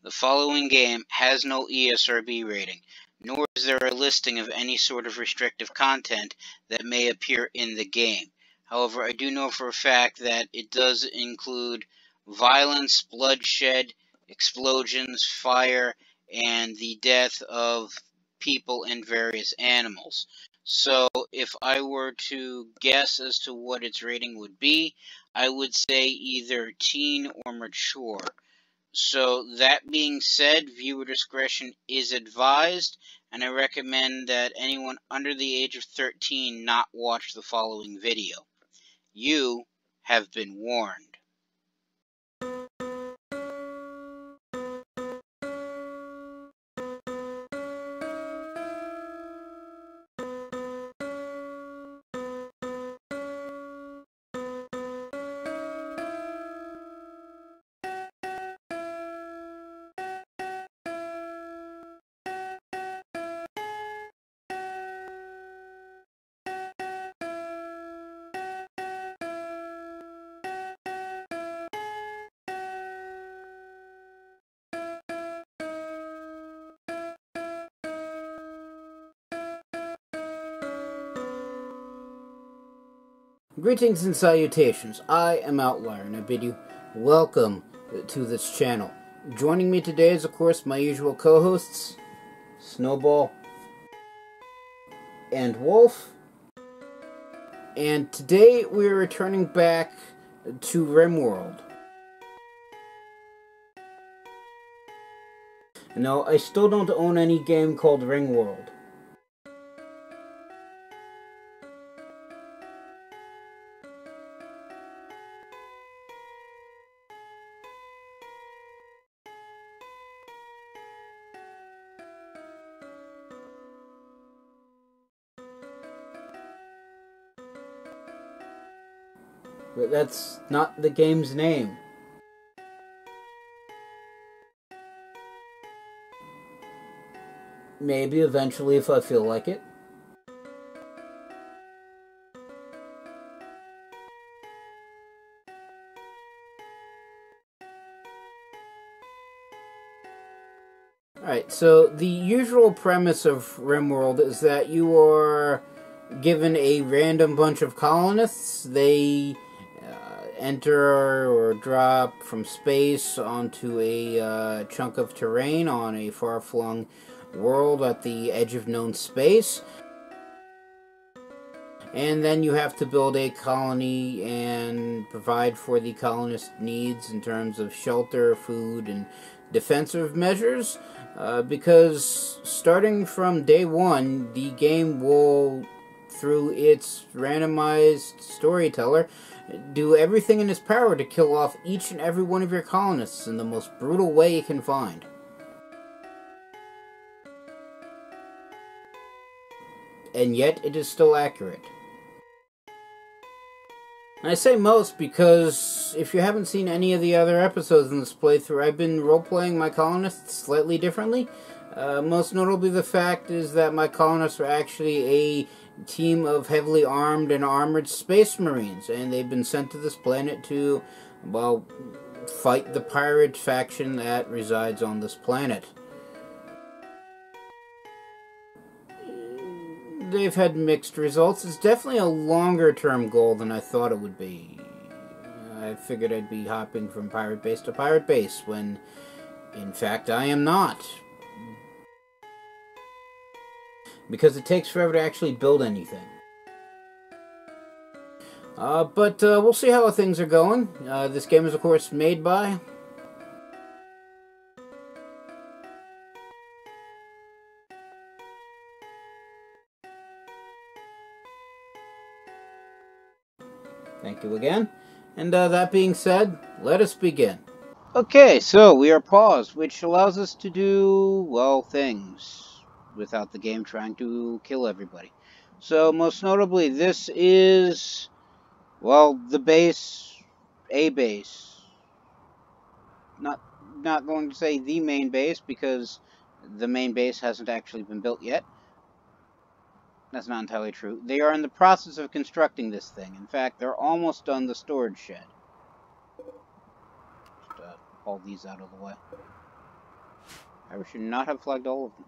The following game has no ESRB rating, nor is there a listing of any sort of restrictive content that may appear in the game. However, I do know for a fact that it does include violence, bloodshed, explosions, fire, and the death of people and various animals. So, if I were to guess as to what its rating would be, I would say either teen or mature. So, that being said, viewer discretion is advised, and I recommend that anyone under the age of 13 not watch the following video. You have been warned. Greetings and salutations, I am Outlier, and I bid you welcome to this channel. Joining me today is, of course, my usual co-hosts, Snowball and Wolf. And today we're returning back to Rimworld. No, I still don't own any game called Rimworld. But that's not the game's name. Maybe eventually if I feel like it. Alright, so the usual premise of Rimworld is that you are given a random bunch of colonists. They enter or drop from space onto a chunk of terrain on a far-flung world at the edge of known space. And then you have to build a colony and provide for the colonist needs in terms of shelter, food, and defensive measures. Because starting from day one, the game will, through its randomized storyteller, do everything in its power to kill off each and every one of your colonists in the most brutal way it can find. And yet, it is still accurate. And I say most because if you haven't seen any of the other episodes in this playthrough, I've been role-playing my colonists slightly differently. Most notably, the fact is that my colonists are actually a team of heavily armed and armored space marines, and they've been sent to this planet to, well, fight the pirate faction that resides on this planet. They've had mixed results. It's definitely a longer-term goal than I thought it would be. I figured I'd be hopping from pirate base to pirate base, when, in fact, I am not. Because it takes forever to actually build anything. But we'll see how things are going. This game is, of course, made by... Thank you again. And that being said, let us begin. Okay, so we are paused, which allows us to do, well, things without the game trying to kill everybody. So, most notably, this is, well, the base, a base. Not going to say the main base, because the main base hasn't actually been built yet. That's not entirely true. They are in the process of constructing this thing. In fact, they're almost done the storage shed. Just haul these out of the way. I should not have flagged all of them.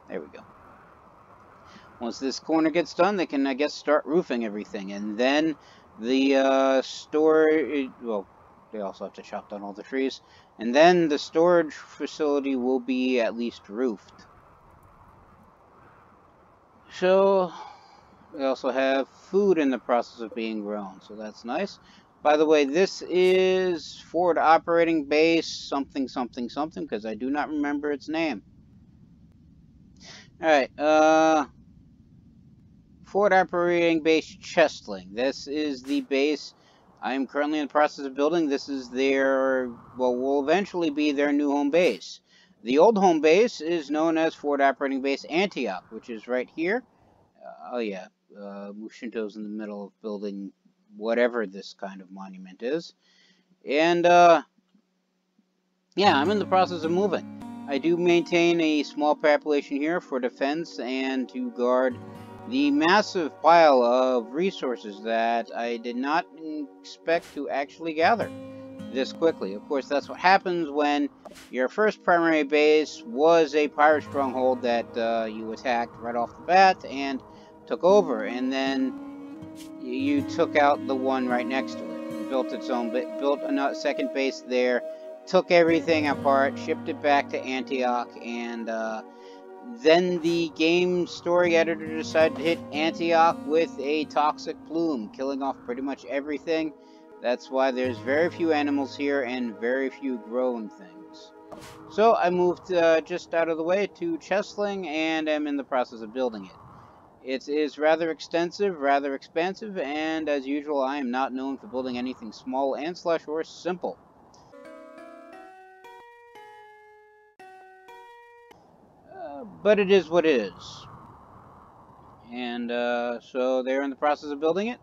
There we go. Once this corner gets done, they can, I guess, start roofing everything. And then the storage... Well, they also have to chop down all the trees. And then the storage facility will be at least roofed. So, we also have food in the process of being grown. So that's nice. By the way, this is Forward Operating Base something something something, because I do not remember its name. Alright, Forward Operating Base Chestling. This is the base I am currently in the process of building. This is their, well, will eventually be their new home base. The old home base is known as Forward Operating Base Antioch, which is right here. Oh yeah, Mushinto's in the middle of building whatever this kind of monument is. And, yeah, I'm in the process of moving. I do maintain a small population here for defense and to guard the massive pile of resources that I did not expect to actually gather this quickly. Of course, that's what happens when your first primary base was a pirate stronghold that you attacked right off the bat and took over, and then you took out the one right next to it and built its own, built a second base there, took everything apart, shipped it back to Antioch, and then the game story editor decided to hit Antioch with a toxic plume, killing off pretty much everything. That's why there's very few animals here and very few growing things. So I moved just out of the way to Chestling, and am in the process of building it. It is rather extensive, rather expansive, and as usual, I am not known for building anything small and / or simple. But it is what it is. And so they're in the process of building it.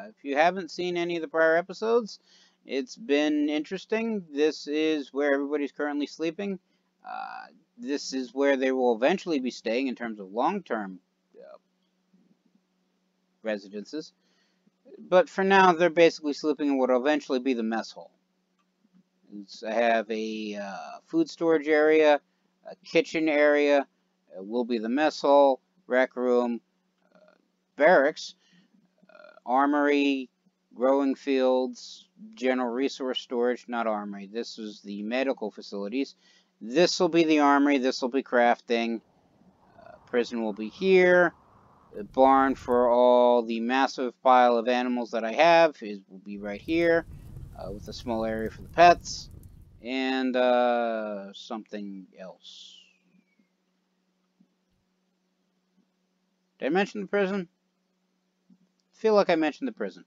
If you haven't seen any of the prior episodes, it's been interesting. This is where everybody's currently sleeping. This is where they will eventually be staying in terms of long-term residences. But for now, they're basically sleeping in what will eventually be the mess hall. I have a food storage area, a kitchen area, will be the mess hall, rec room, barracks, armory, growing fields, general resource storage, not armory. This is the medical facilities. This will be the armory. This will be crafting. Prison will be here. The barn for all the massive pile of animals that I have will be right here, with a small area for the pets, and something else. Did I mention the prison? I feel like I mentioned the prison.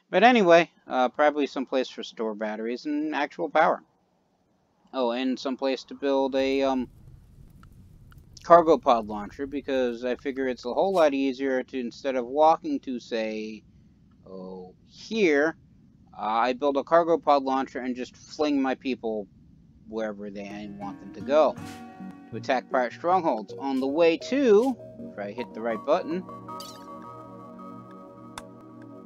But anyway, probably some place for store batteries and actual power. Oh, and some place to build a cargo pod launcher, because I figure it's a whole lot easier to, instead of walking to, say, here, I build a cargo pod launcher and just fling my people wherever they want them to go to attack pirate strongholds. On the way to, if I hit the right button,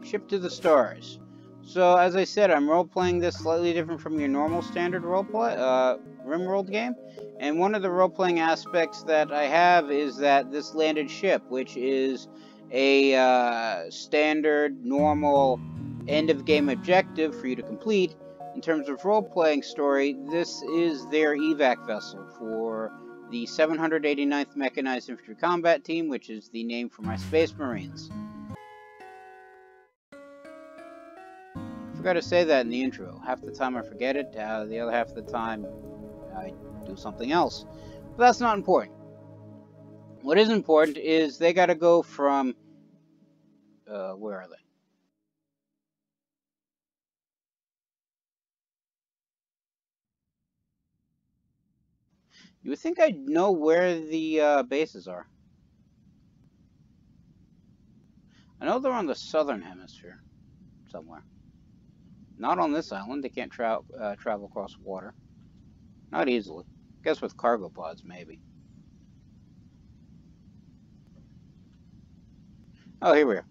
ship to the stars. So, as I said, I'm role-playing this slightly different from your normal standard roleplay, Rimworld game. And one of the role-playing aspects that I have is that this landed ship, which is a standard, normal, end-of-game objective for you to complete. In terms of role-playing story, this is their evac vessel for the 789th Mechanized Infantry Combat Team, which is the name for my Space Marines. I forgot to say that in the intro. Half the time I forget it, the other half of the time I do something else. But that's not important. What is important is they gotta go from... where are they? You would think I'd know where the bases are. I know they're on the southern hemisphere, somewhere. Not on this island. They can't travel across water. Not easily. Guess with cargo pods, maybe. Oh, here we are.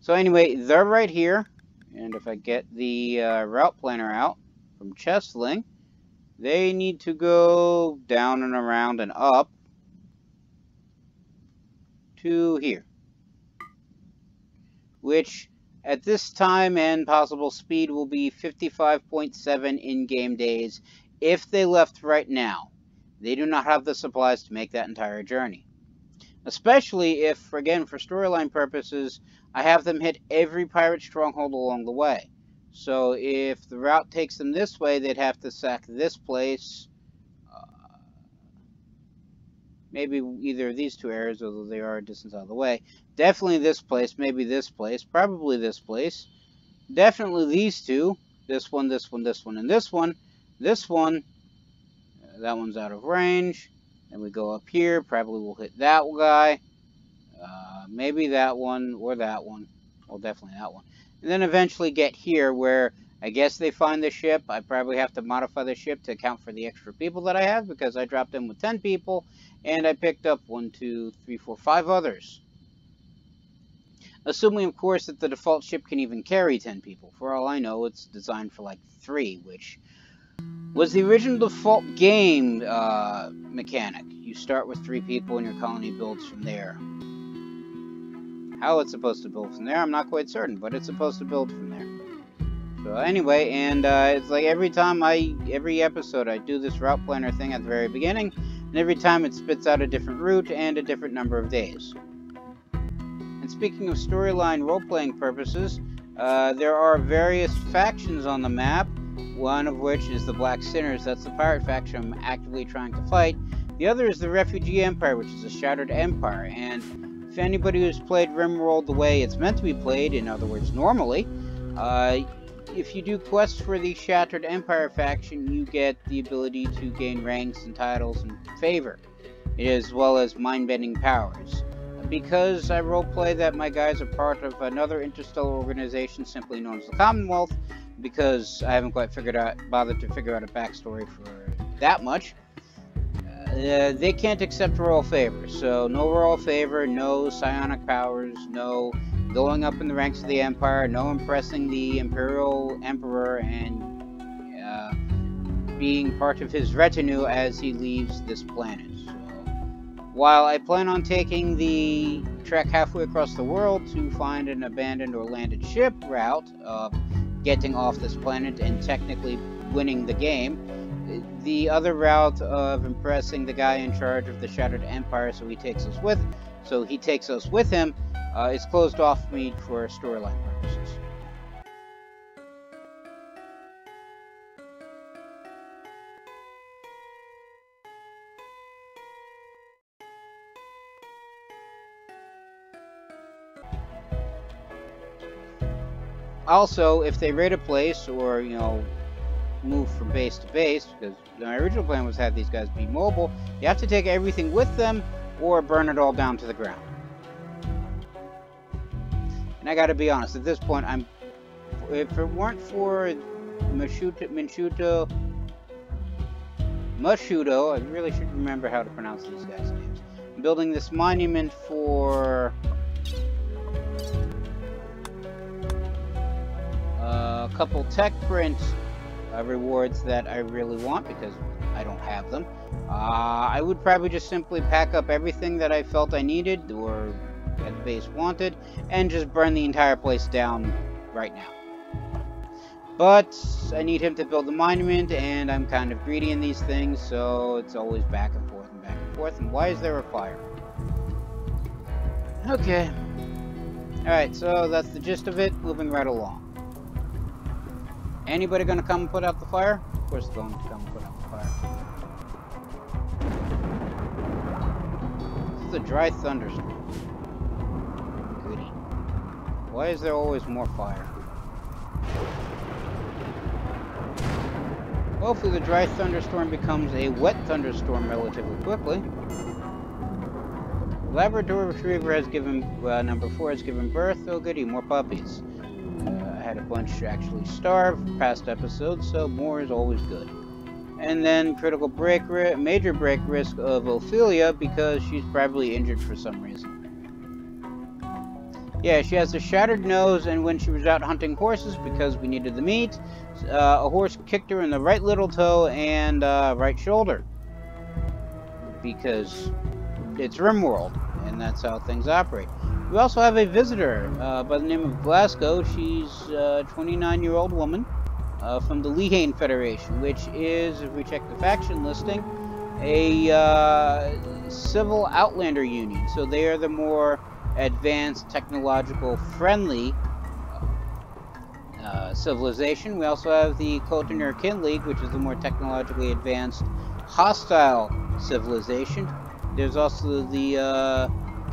So anyway, they're right here. And if I get the route planner out from Chestling, they need to go down and around and up to here. Which, at this time and possible speed, will be 55.7 in-game days if they left right now. They do not have the supplies to make that entire journey. Especially if, again, for storyline purposes, I have them hit every pirate stronghold along the way. So if the route takes them this way, they'd have to sack this place. Maybe either of these two areas, although they are a distance out of the way. Definitely this place, maybe this place, probably this place. Definitely these two. This one, this one, this one, and this one. This one, that one's out of range. Then we go up here, probably we'll hit that guy. Maybe that one, or that one. Well, definitely that one. And then eventually get here where I guess they find the ship. I probably have to modify the ship to account for the extra people that I have, because I dropped in with 10 people, and I picked up 1, 2, 3, 4, 5 others. Assuming, of course, that the default ship can even carry 10 people. For all I know, it's designed for like 3, which was the original default game mechanic. You start with 3 people and your colony builds from there. How it's supposed to build from there, I'm not quite certain, but it's supposed to build from there. So anyway, and it's like every episode I do this route planner thing at the very beginning, and every time it spits out a different route and a different number of days. And speaking of storyline role-playing purposes, there are various factions on the map, one of which is the Black Sinners. That's the pirate faction I'm actively trying to fight. The other is the Refugee Empire, which is a shattered empire, and if anybody who's played Rimworld the way it's meant to be played, in other words, normally, if you do quests for the Shattered Empire faction, you get the ability to gain ranks and titles and favor, as well as mind-bending powers. Because I roleplay that my guys are part of another interstellar organization simply known as the Commonwealth, because I haven't quite bothered to figure out a backstory for that much, they can't accept royal favor. So no royal favor, no psionic powers, no going up in the ranks of the Empire, no impressing the Imperial Emperor and being part of his retinue as he leaves this planet. So, while I plan on taking the trek halfway across the world to find an abandoned or landed ship route of getting off this planet and technically winning the game, the other route of impressing the guy in charge of the Shattered Empire so he takes us with him is closed off me for storyline purposes. Also, if they raid a place or, move from base to base, because my original plan was to have these guys be mobile, you have to take everything with them or burn it all down to the ground. And I gotta be honest, at this point, if it weren't for Mashuto, I really should remember how to pronounce these guys' names. I'm building this monument for a couple tech print rewards that I really want, because I don't have them. I would probably just simply pack up everything that I felt I needed or at the base wanted and just burn the entire place down right now. But I need him to build the monument, and I'm kind of greedy in these things, so it's always back and forth and back and forth. And why is there a fire? Okay. Alright, so that's the gist of it, moving right along. Anybody gonna come and put out the fire? Of course they're going to come and put out the fire. This is a dry thunderstorm. Goody. Why is there always more fire? Hopefully the dry thunderstorm becomes a wet thunderstorm relatively quickly. Labrador Retriever has given, number 4 has given birth. Oh goody, more puppies. I had a bunch actually starve past episodes, so more is always good. And then major break risk of Ophelia, because she's probably injured for some reason. Yeah, she has a shattered nose, and when she was out hunting horses because we needed the meat, a horse kicked her in the right little toe and right shoulder. Because it's Rimworld, and that's how things operate. We also have a visitor by the name of Glasgow. She's a 29-year-old woman from the Lehane Federation, which is, if we check the faction listing, a civil outlander union. So they are the more advanced, technological, friendly civilization. We also have the Cotoner Kin League, which is the more technologically advanced, hostile civilization. There's also the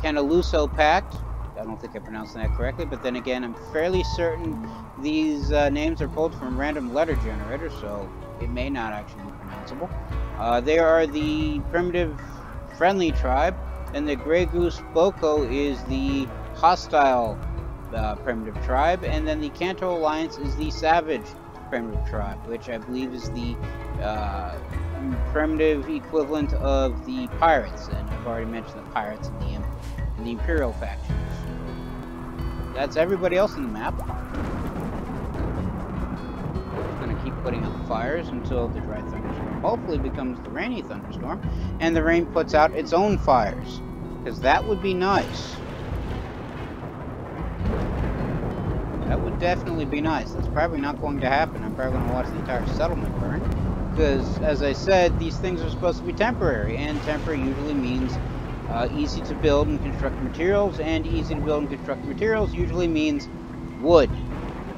Canaluso Pact. I don't think I pronounced that correctly, but then again, I'm fairly certain these names are pulled from random letter generators, so it may not actually be pronounceable. They are the primitive, friendly tribe, and the Grey Goose Boko is the hostile primitive tribe, and then the Kanto Alliance is the savage primitive tribe, which I believe is the primitive equivalent of the pirates, and I've already mentioned the pirates and the Imperial factions. That's everybody else in the map. I'm going to keep putting out fires until the dry thunderstorm hopefully becomes the rainy thunderstorm, and the rain puts out its own fires, because that would be nice. That would definitely be nice. That's probably not going to happen. I'm probably going to watch the entire settlement burn. Because, as I said, these things are supposed to be temporary. And temporary usually means easy to build and construct materials. And easy to build and construct materials usually means wood.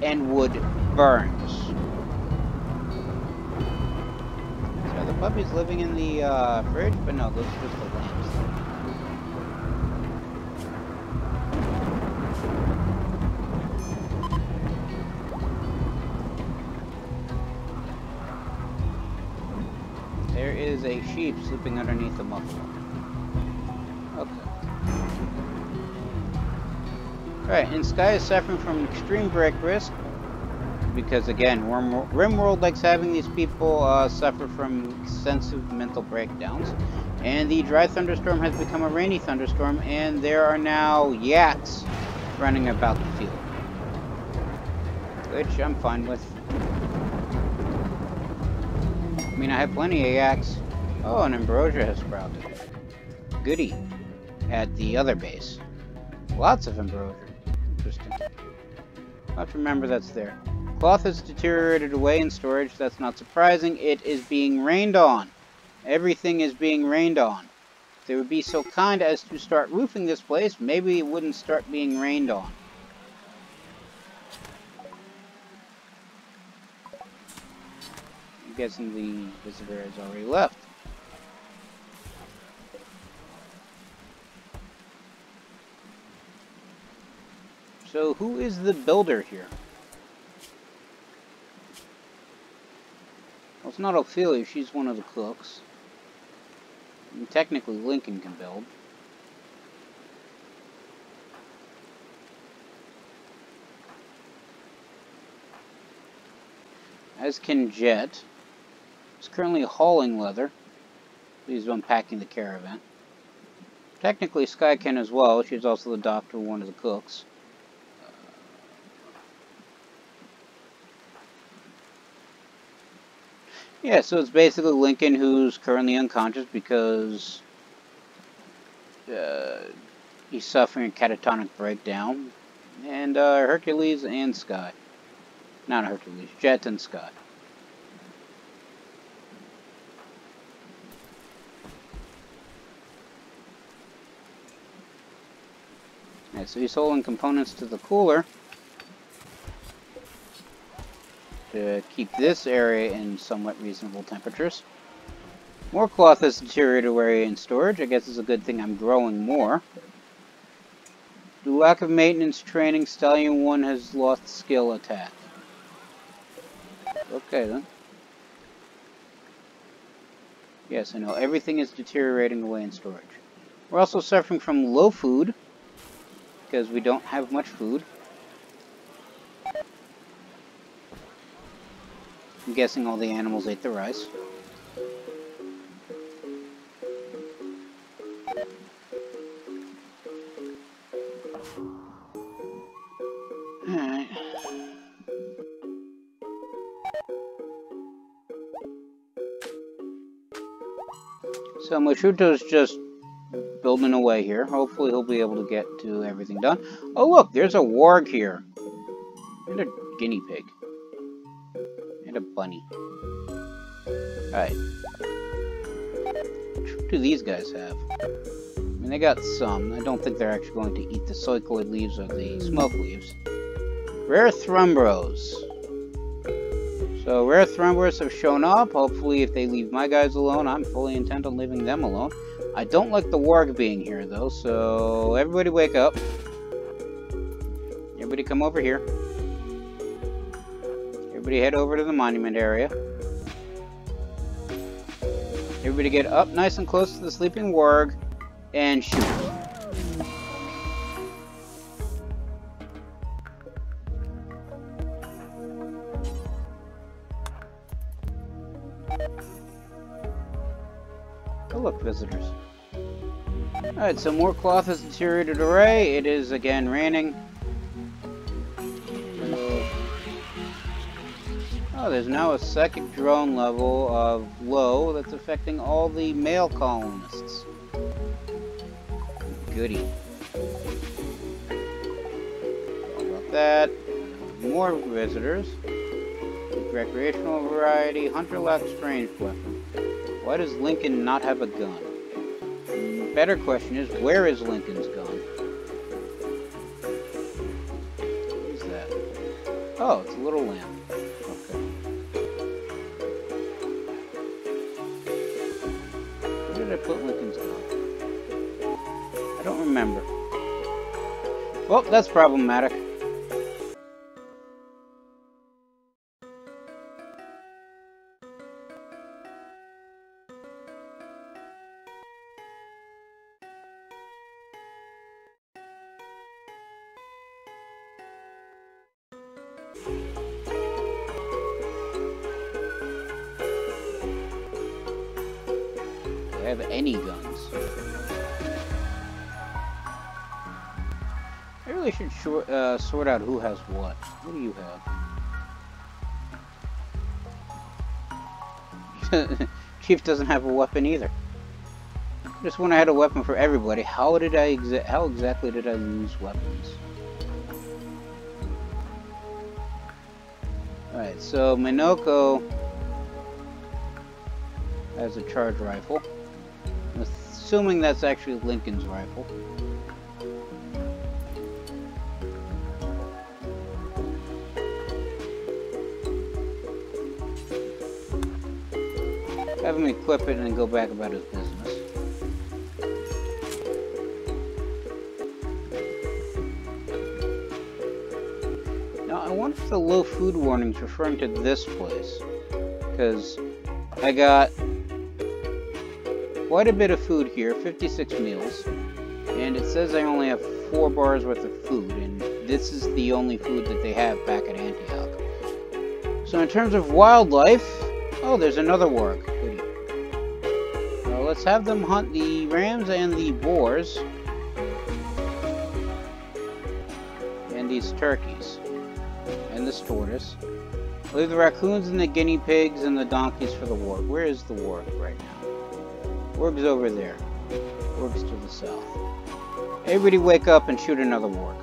And wood burns. So the puppy's living in the fridge? But no, those are just the lamps. There is a sheep sleeping underneath the muffler. Okay. Alright, and Sky is suffering from extreme break risk. Because, again, Rimworld likes having these people suffer from extensive mental breakdowns. And the dry thunderstorm has become a rainy thunderstorm, and there are now yaks running about the field. Which I'm fine with. I mean, I have plenty of yaks. Oh, an ambrosia has sprouted. Goody. At the other base. Lots of ambrosia. Interesting. I'll have to remember that's there. Cloth has deteriorated away in storage. That's not surprising. It is being rained on. Everything is being rained on. If they would be so kind as to start roofing this place, maybe it wouldn't start being rained on. I'm guessing the visitor has already left. So who is the builder here? Well, it's not Ophelia, she's one of the cooks. And technically Lincoln can build. As can Jet. He's currently hauling leather. He's unpacking the caravan. Technically Sky can as well. She's also the doctor, one of the cooks. Yeah, so it's basically Lincoln who's currently unconscious because he's suffering a catatonic breakdown. And Hercules and Sky. Not Hercules, Jet and Sky. Yeah, so he's holding components to the cooler to keep this area in somewhat reasonable temperatures. More cloth has deteriorated away in storage. I guess it's a good thing I'm growing more. Due to lack of maintenance training, Stallion 1 has lost skill attack. Okay then. Yes, I know. Everything is deteriorating away in storage. We're also suffering from low food, because we don't have much food. I'm guessing all the animals ate the rice. So Moshuto's just building away here. Hopefully he'll be able to get to everything done. Oh look, there's a warg here. And a guinea pig. And a bunny. Alright. What do these guys have? I mean, they got some. I don't think they're actually going to eat the psychoid leaves or the smoke leaves. Rare Thrumbros. So, rare Thrumbros have shown up. Hopefully, if they leave my guys alone, I'm fully intent on leaving them alone. I don't like the warg being here, though, so everybody wake up. Everybody come over here. Everybody head over to the monument area. Everybody get up nice and close to the sleeping warg and shoot. Oh look, visitors. Alright, so more cloth is deteriorated array. It is again raining. Oh, there's now a second drone level of low that's affecting all the male colonists. Goody. How about that? More visitors. Recreational variety. Hunter lacks strange weapon. Why does Lincoln not have a gun? The better question is, where is Lincoln's gun? What is that? Oh, it's a little lamp. Okay. Where did I put Lincoln's gun? I don't remember. Well, that's problematic. Have any guns. I really should sort out who has what. What do you have? Chief doesn't have a weapon either. Just when I had a weapon for everybody, how exactly did I lose weapons? Alright, so Minoko has a charge rifle. Assuming that's actually Lincoln's rifle. Have him equip it and then go back about his business. Now, I wonder if the low food warning is referring to this place. Because I got quite a bit of food here, 56 meals, and it says I only have 4 bars worth of food, and this is the only food that they have back at Antioch. So in terms of wildlife, oh, there's another warg. Goody. Let's have them hunt the rams and the boars, and these turkeys, and this tortoise. Leave the raccoons and the guinea pigs and the donkeys for the warg. Where is the warg right now? Warg's over there. Warg's to the south. Everybody wake up and shoot another warg.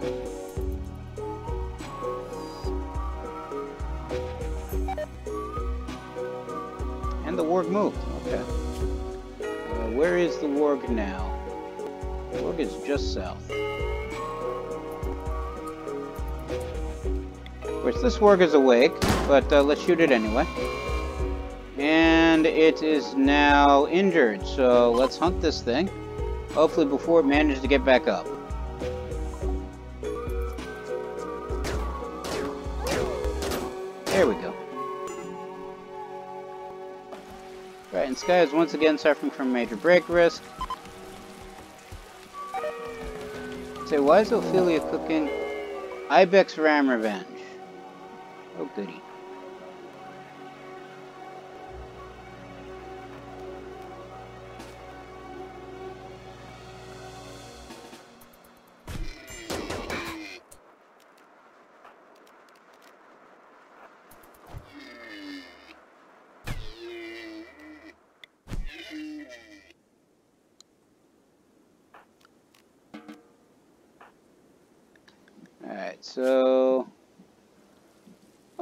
And the warg moved. Okay. Where is the warg now? The warg is just south. Of course, this warg is awake, but let's shoot it anyway. And it is now injured, so let's hunt this thing. Hopefully before it manages to get back up. There we go. Right, and Sky is once again suffering from major break risk. Say, why is Ophelia cooking Ibex Ram Revenge? Oh goody.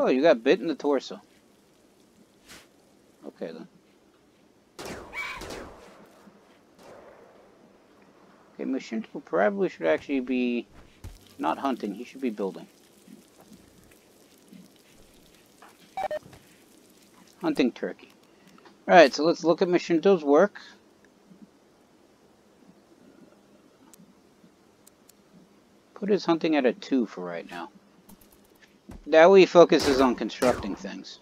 Oh, you got bit in the torso. Okay, then. Okay, Mashinto probably should actually be not hunting. He should be building. Hunting turkey. Alright, so let's look at Mashinto's work. Put his hunting at a 2 for right now. That way he focuses on constructing things.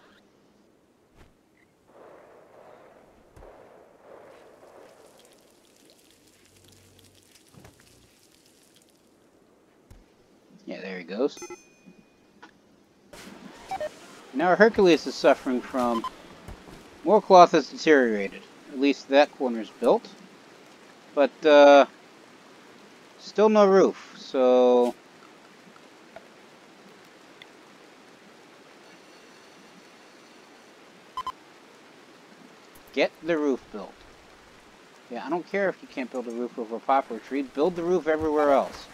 Yeah, there he goes. Now Hercules is suffering from more cloth has deteriorated. At least that corner's built. But, still no roof, so... Get the roof built. Yeah, I don't care if you can't build a roof over a poplar tree. Build the roof everywhere else.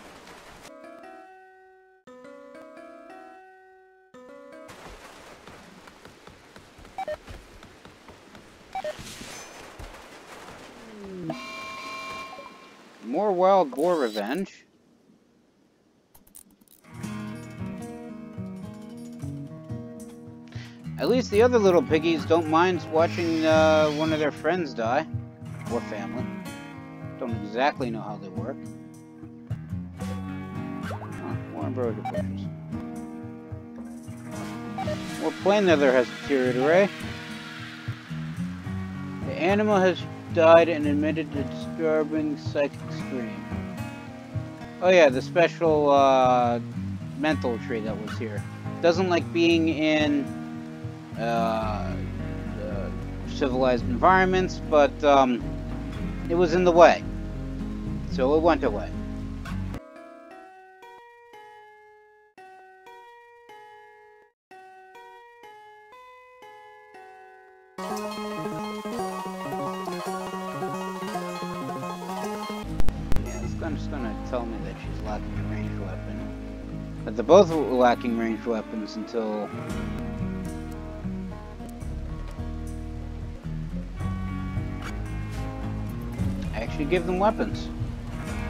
More wild boar revenge. At least the other little piggies don't mind watching one of their friends die. Or family. Don't exactly know how they work. Oh, more embroidered bushes. More plain leather has deteriorated. The animal has died and emitted a disturbing psychic scream. Oh yeah, the special mental tree that was here. Doesn't like being in civilized environments, but it was in the way. So it went away. Just gonna tell me that she's lacking a ranged weapon. But they're both lacking ranged weapons until... I actually give them weapons.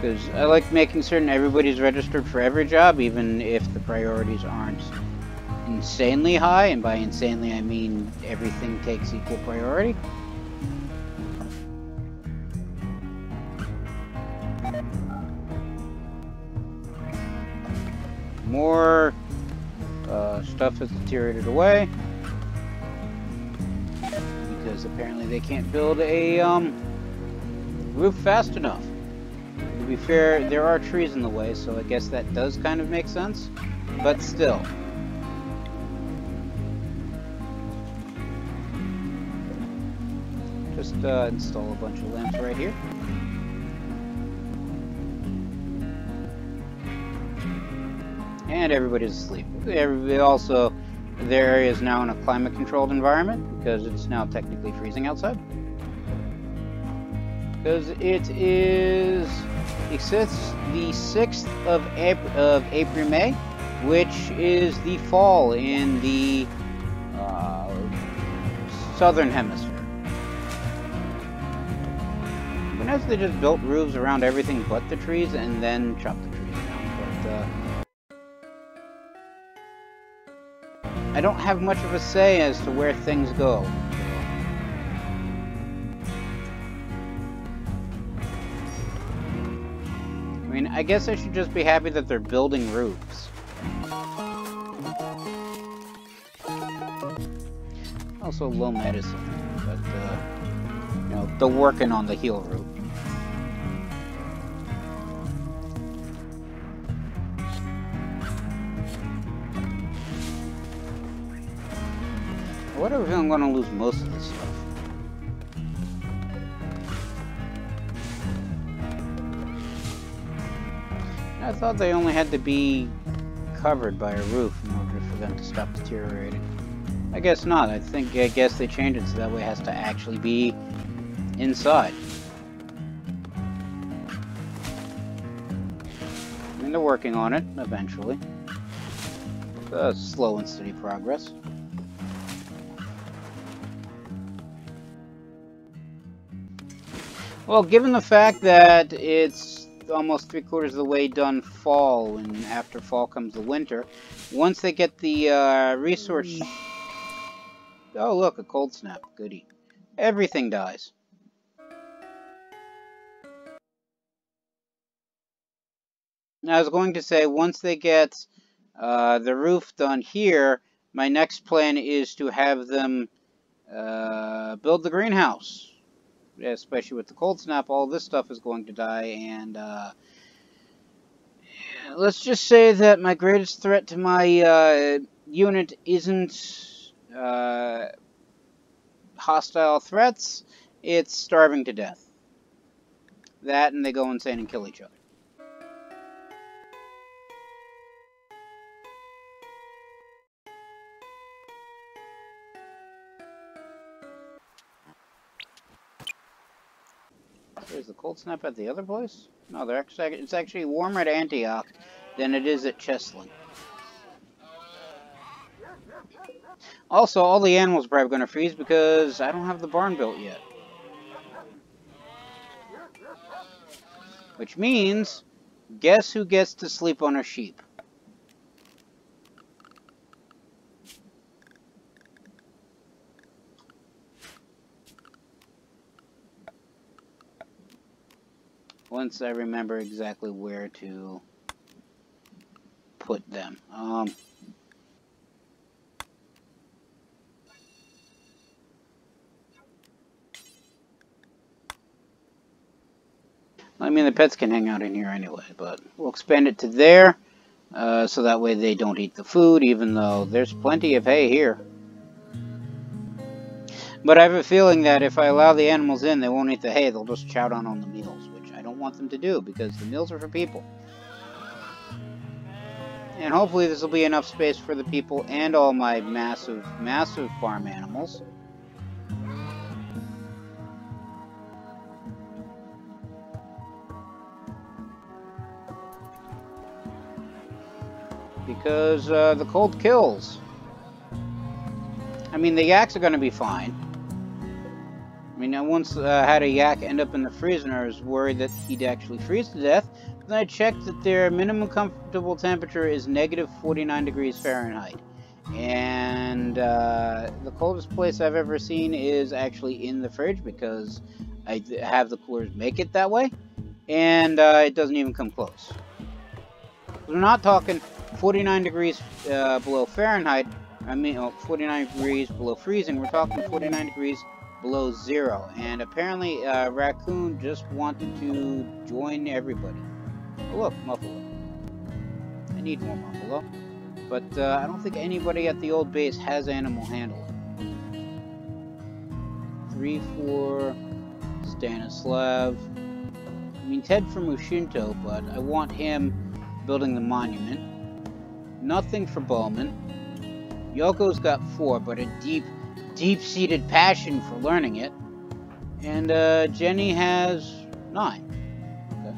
Because I like making certain everybody's registered for every job, even if the priorities aren't insanely high. And by insanely, I mean everything takes equal priority. More stuff has deteriorated away because apparently they can't build a roof fast enough. To be fair, there are trees in the way, so I guess that does kind of make sense, but still. Just install a bunch of lamps right here. And everybody's asleep. Also, their area is now in a climate-controlled environment because it's now technically freezing outside. Because it is the 6th of April-May, which is the fall in the southern hemisphere. But as they just built roofs around everything but the trees and then chopped the trees down. But I don't have much of a say as to where things go. I mean, I guess I should just be happy that they're building roofs. Also low medicine, but, you know, they're working on the heal route. I wonder if I'm going to lose most of this stuff. I thought they only had to be covered by a roof in order for them to stop deteriorating. I guess not. I guess they changed it so that way it has to actually be inside. I mean, they're working on it eventually. Slow and steady progress. Well, given the fact that it's almost 3/4 of the way done fall, and after fall comes the winter, once they get the resource... Oh, look, a cold snap. Goody. Everything dies. Now, I was going to say, once they get the roof done here, my next plan is to have them build the greenhouse. Especially with the cold snap, all this stuff is going to die, and let's just say that my greatest threat to my unit isn't hostile threats, it's starving to death. That, and they go insane and kill each other. Is the cold snap at the other place? No, it's actually warmer at Antioch than it is at Cheslin. Also, all the animals are probably going to freeze because I don't have the barn built yet. Which means, guess who gets to sleep on a sheep? Once I remember exactly where to put them. I mean, the pets can hang out in here anyway, but we'll expand it to there, so that way they don't eat the food, even though there's plenty of hay here. But I have a feeling that if I allow the animals in, they won't eat the hay, they'll just chow down on the meals, which I don't want them to do, because the meals are for people. And hopefully this will be enough space for the people and all my massive, massive farm animals. Because the cold kills. I mean, the yaks are going to be fine. I mean, I once had a yak end up in the freezer, and I was worried that he'd actually freeze to death. Then I checked that their minimum comfortable temperature is negative 49 degrees Fahrenheit. And the coldest place I've ever seen is actually in the fridge, because I have the coolers make it that way. And it doesn't even come close. We're not talking 49 degrees below Fahrenheit. I mean, 49 degrees below freezing. We're talking 49 degrees below zero. And apparently, Raccoon just wanted to join everybody. Oh, look, Muffalo. I need more Muffalo. But I don't think anybody at the old base has animal handling. 3-4, Stanislav. I mean, Ted from Mushinto, but I want him building the monument. Nothing for Bowman. Yoko's got 4, but a deep-seated passion for learning it. And Jenny has 9. Okay.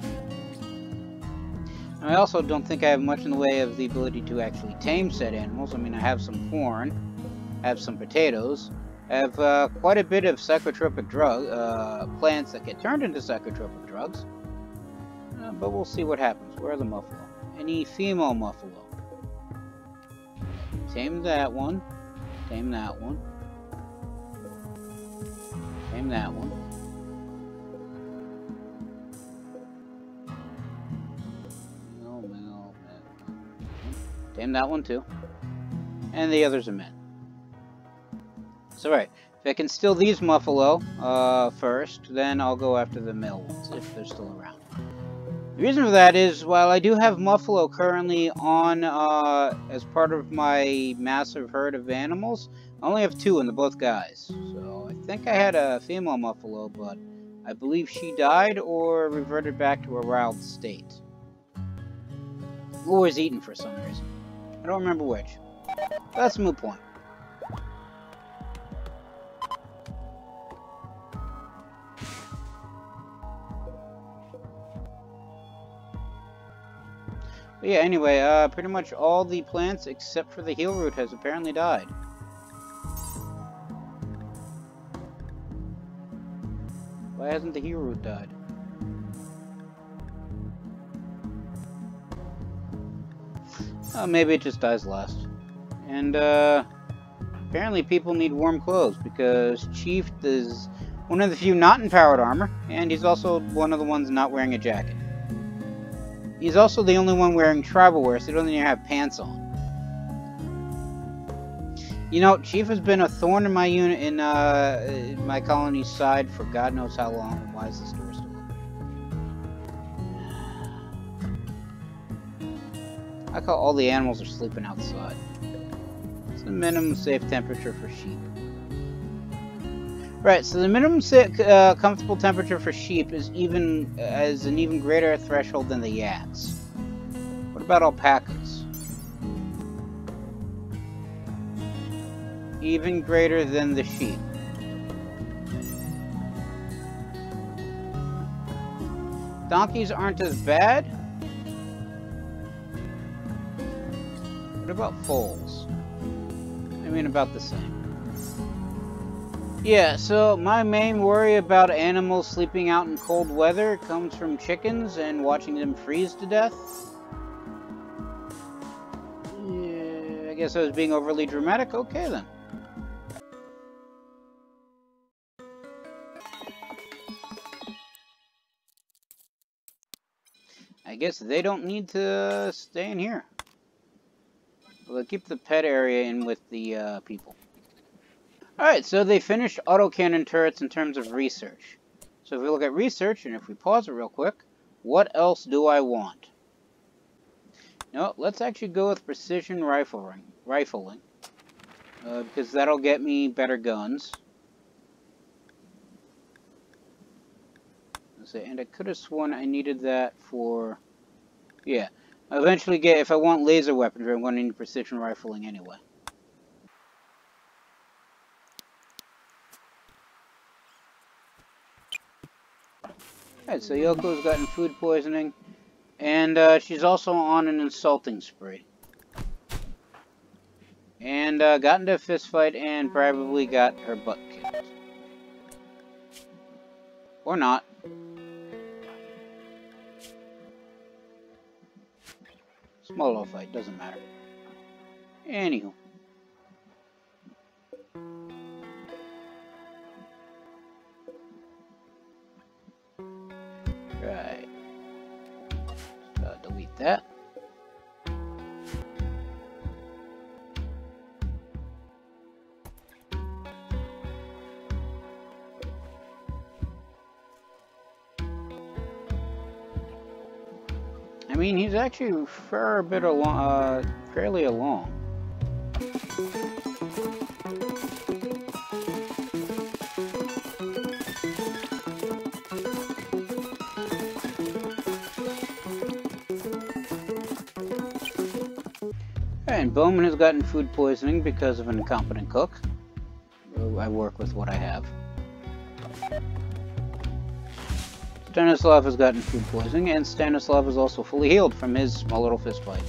I also don't think I have much in the way of the ability to actually tame said animals. I mean, I have some corn, I have some potatoes, I have quite a bit of psychotropic plants that get turned into psychotropic drugs. But we'll see what happens. Where are the Muffalo? Any female Muffalo? Tame that one. Tame that one. Tame that one. No. Tame that one too. And the others are men. So right, if I can steal these Muffalo first, then I'll go after the male ones, if they're still around. The reason for that is, while I do have Muffalo currently on as part of my massive herd of animals, I only have 2 and they're both guys. So I think I had a female Muffalo, but I believe she died or reverted back to a wild state. Or was eaten for some reason. I don't remember which. But that's a moot point. But yeah, anyway, pretty much all the plants except for the heal root has apparently died. Why hasn't the heal root died? Oh, maybe it just dies last. And, apparently people need warm clothes, because Chief is one of the few not in powered armor, and he's also one of the ones not wearing a jacket. He's also the only one wearing tribal wear, so he doesn't even have pants on. You know, Chief has been a thorn in my unit, in my colony's side for God knows how long. Why is this door still open? I call all the animals are sleeping outside. It's the minimum safe temperature for sheep. Right, so the minimum comfortable temperature for sheep is an even greater threshold than the yaks. What about alpacas? Even greater than the sheep. Donkeys aren't as bad. What about foals? I mean, about the same. Yeah, so my main worry about animals sleeping out in cold weather comes from chickens and watching them freeze to death. Yeah, I guess I was being overly dramatic. Okay, then. I guess they don't need to stay in here. We'll keep the pet area in with the people. Alright, so they finished autocannon turrets in terms of research. So if we look at research, and if we pause it real quick, what else do I want? No, let's actually go with precision rifling. Because that'll get me better guns. And I could have sworn I needed that for... Yeah. I'll eventually get... If I want laser weaponry, I'm going to need precision rifling anyway. Alright, so Yoko's gotten food poisoning. And she's also on an insulting spree. And got into a fist fight and probably got her butt kicked. Or not. Small little fight, doesn't matter. Anywho. Right. Delete that. I mean, he's actually fairly along. And Bowman has gotten food poisoning because of an incompetent cook. I work with what I have. Stanislav has gotten food poisoning, and Stanislav is also fully healed from his small little fist fight.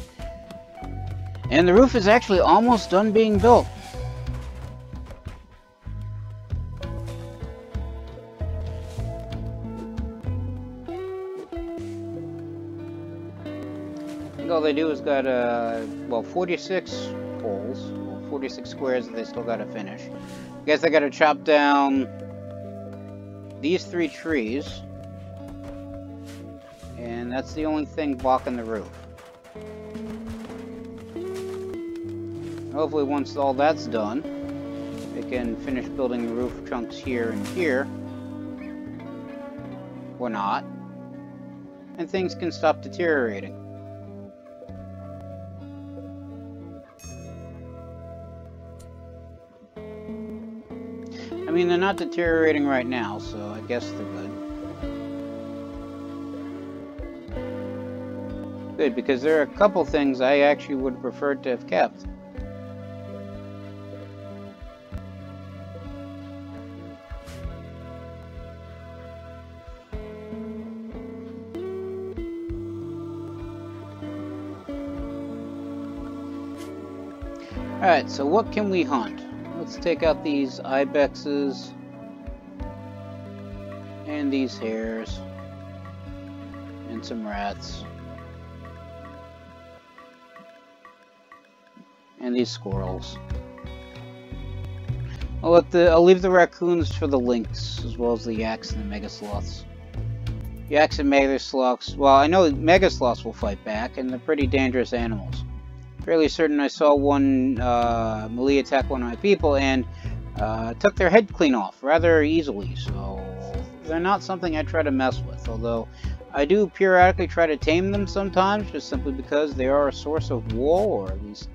And the roof is actually almost done being built. I think all they do is got, 46 holes, 46 squares that they still gotta finish. I guess they gotta chop down these 3 trees. And that's the only thing blocking the roof. Hopefully once all that's done, they can finish building the roof chunks here and here. Or not. And things can stop deteriorating. I mean, they're not deteriorating right now, so I guess they're good. Good, because there are a couple things I actually would prefer to have kept. Alright, so what can we hunt? Let's take out these ibexes and these hares and some rats and these squirrels. I'll leave the raccoons for the lynx, as well as the yaks and the mega sloths. Yaks and mega sloths, well, I know mega sloths will fight back, and they're pretty dangerous animals. Fairly certain I saw one melee attack one of my people and took their head clean off rather easily, so they're not something I try to mess with, although I do periodically try to tame them sometimes, just simply because they are a source of wool, or at least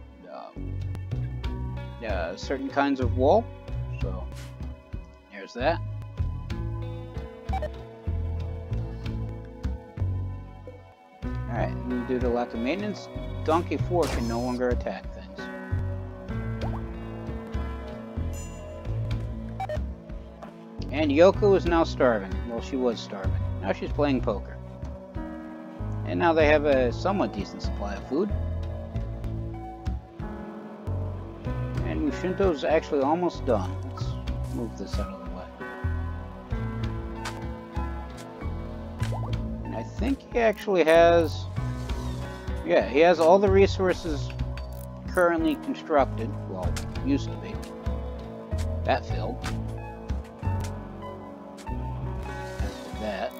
certain kinds of wool. So, there's that. Alright, due to lack of maintenance, Donkey 4 can no longer attack things. And Yoko is now starving. Well, she was starving. Now she's playing poker. And now they have a somewhat decent supply of food. And Mushinto's actually almost done. Let's move this out of the way. And I think he actually has... yeah, he has all the resources currently constructed. Well, used to be. That filled. As for that.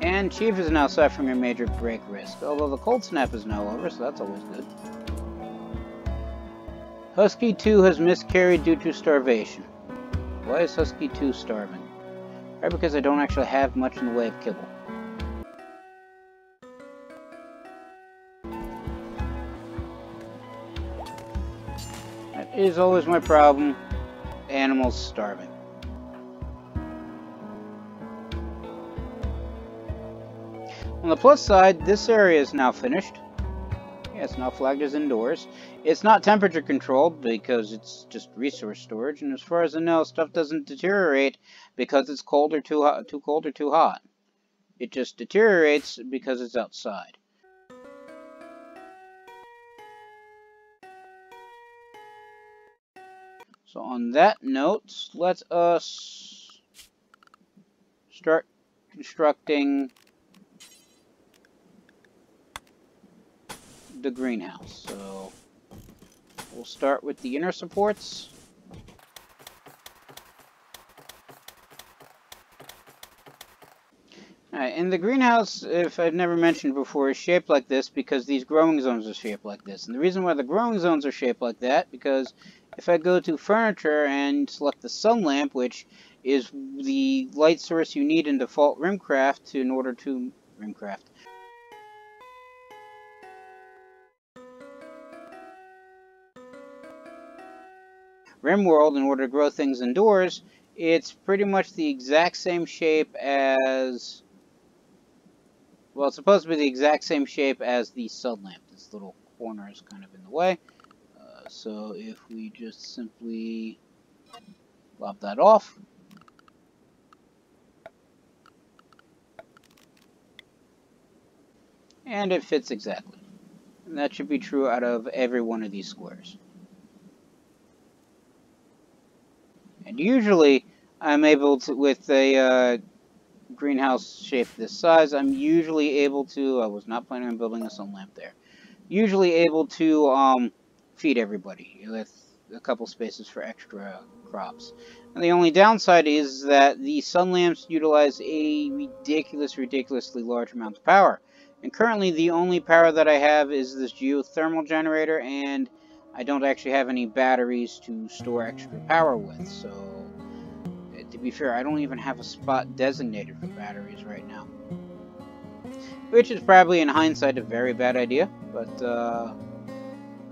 And Chief is now suffering a major break risk, although the cold snap is now over, so that's always good. Husky 2 has miscarried due to starvation. Why is Husky 2 starving? Probably because I don't actually have much in the way of kibble. That is always my problem. Animals starving. On the plus side, this area is now finished. Yeah, it's now flagged as indoors. It's not temperature controlled because it's just resource storage, and as far as I know, stuff doesn't deteriorate because it's cold or too cold or too hot. It just deteriorates because it's outside. So on that note, let us start constructing the greenhouse. So we'll start with the inner supports. Alright, and the greenhouse, if I've never mentioned before, is shaped like this because these growing zones are shaped like this. And the reason why the growing zones are shaped like that, because if I go to furniture and select the sun lamp, which is the light source you need in default Rimcraft in order to Rimworld in order to grow things indoors, it's pretty much the exact same shape as... well, it's supposed to be the exact same shape as the sun lamp. This little corner is kind of in the way. So if we just simply lop that off. And it fits exactly. And that should be true out of every one of these squares. And usually, I'm able to, with a greenhouse shape this size, I'm usually able to, I was not planning on building a sun lamp there, usually able to feed everybody with a couple spaces for extra crops. And the only downside is that the sun lamps utilize a ridiculously large amount of power. And currently the only power that I have is this geothermal generator, and I don't actually have any batteries to store extra power with, so to be fair, I don't even have a spot designated for batteries right now. Which is probably, in hindsight, a very bad idea, but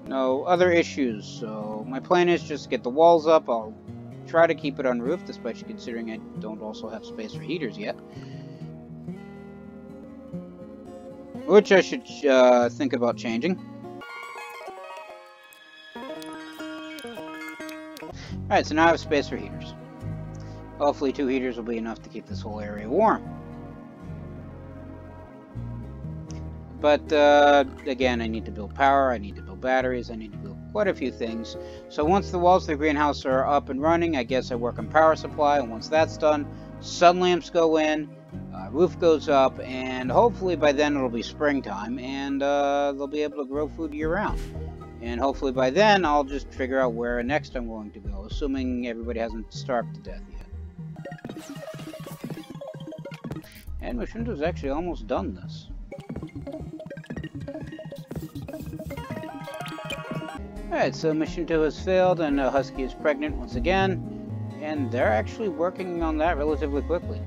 no other issues. So my plan is just get the walls up. I'll try to keep it unroofed, especially considering I don't also have space for heaters yet. Which I should think about changing. Alright, so now I have space for heaters. Hopefully 2 heaters will be enough to keep this whole area warm. But again, I need to build power, I need to build batteries, I need to build quite a few things. So once the walls of the greenhouse are up and running, I guess I work on power supply, and once that's done, sun lamps go in, roof goes up, and hopefully by then it'll be springtime, and they'll be able to grow food year-round. And hopefully by then I'll just figure out where next I'm going to go, assuming everybody hasn't starved to death yet. And Mashinto's actually almost done this. Alright, so Mission 2 has failed, and Husky is pregnant once again, and they're actually working on that relatively quickly.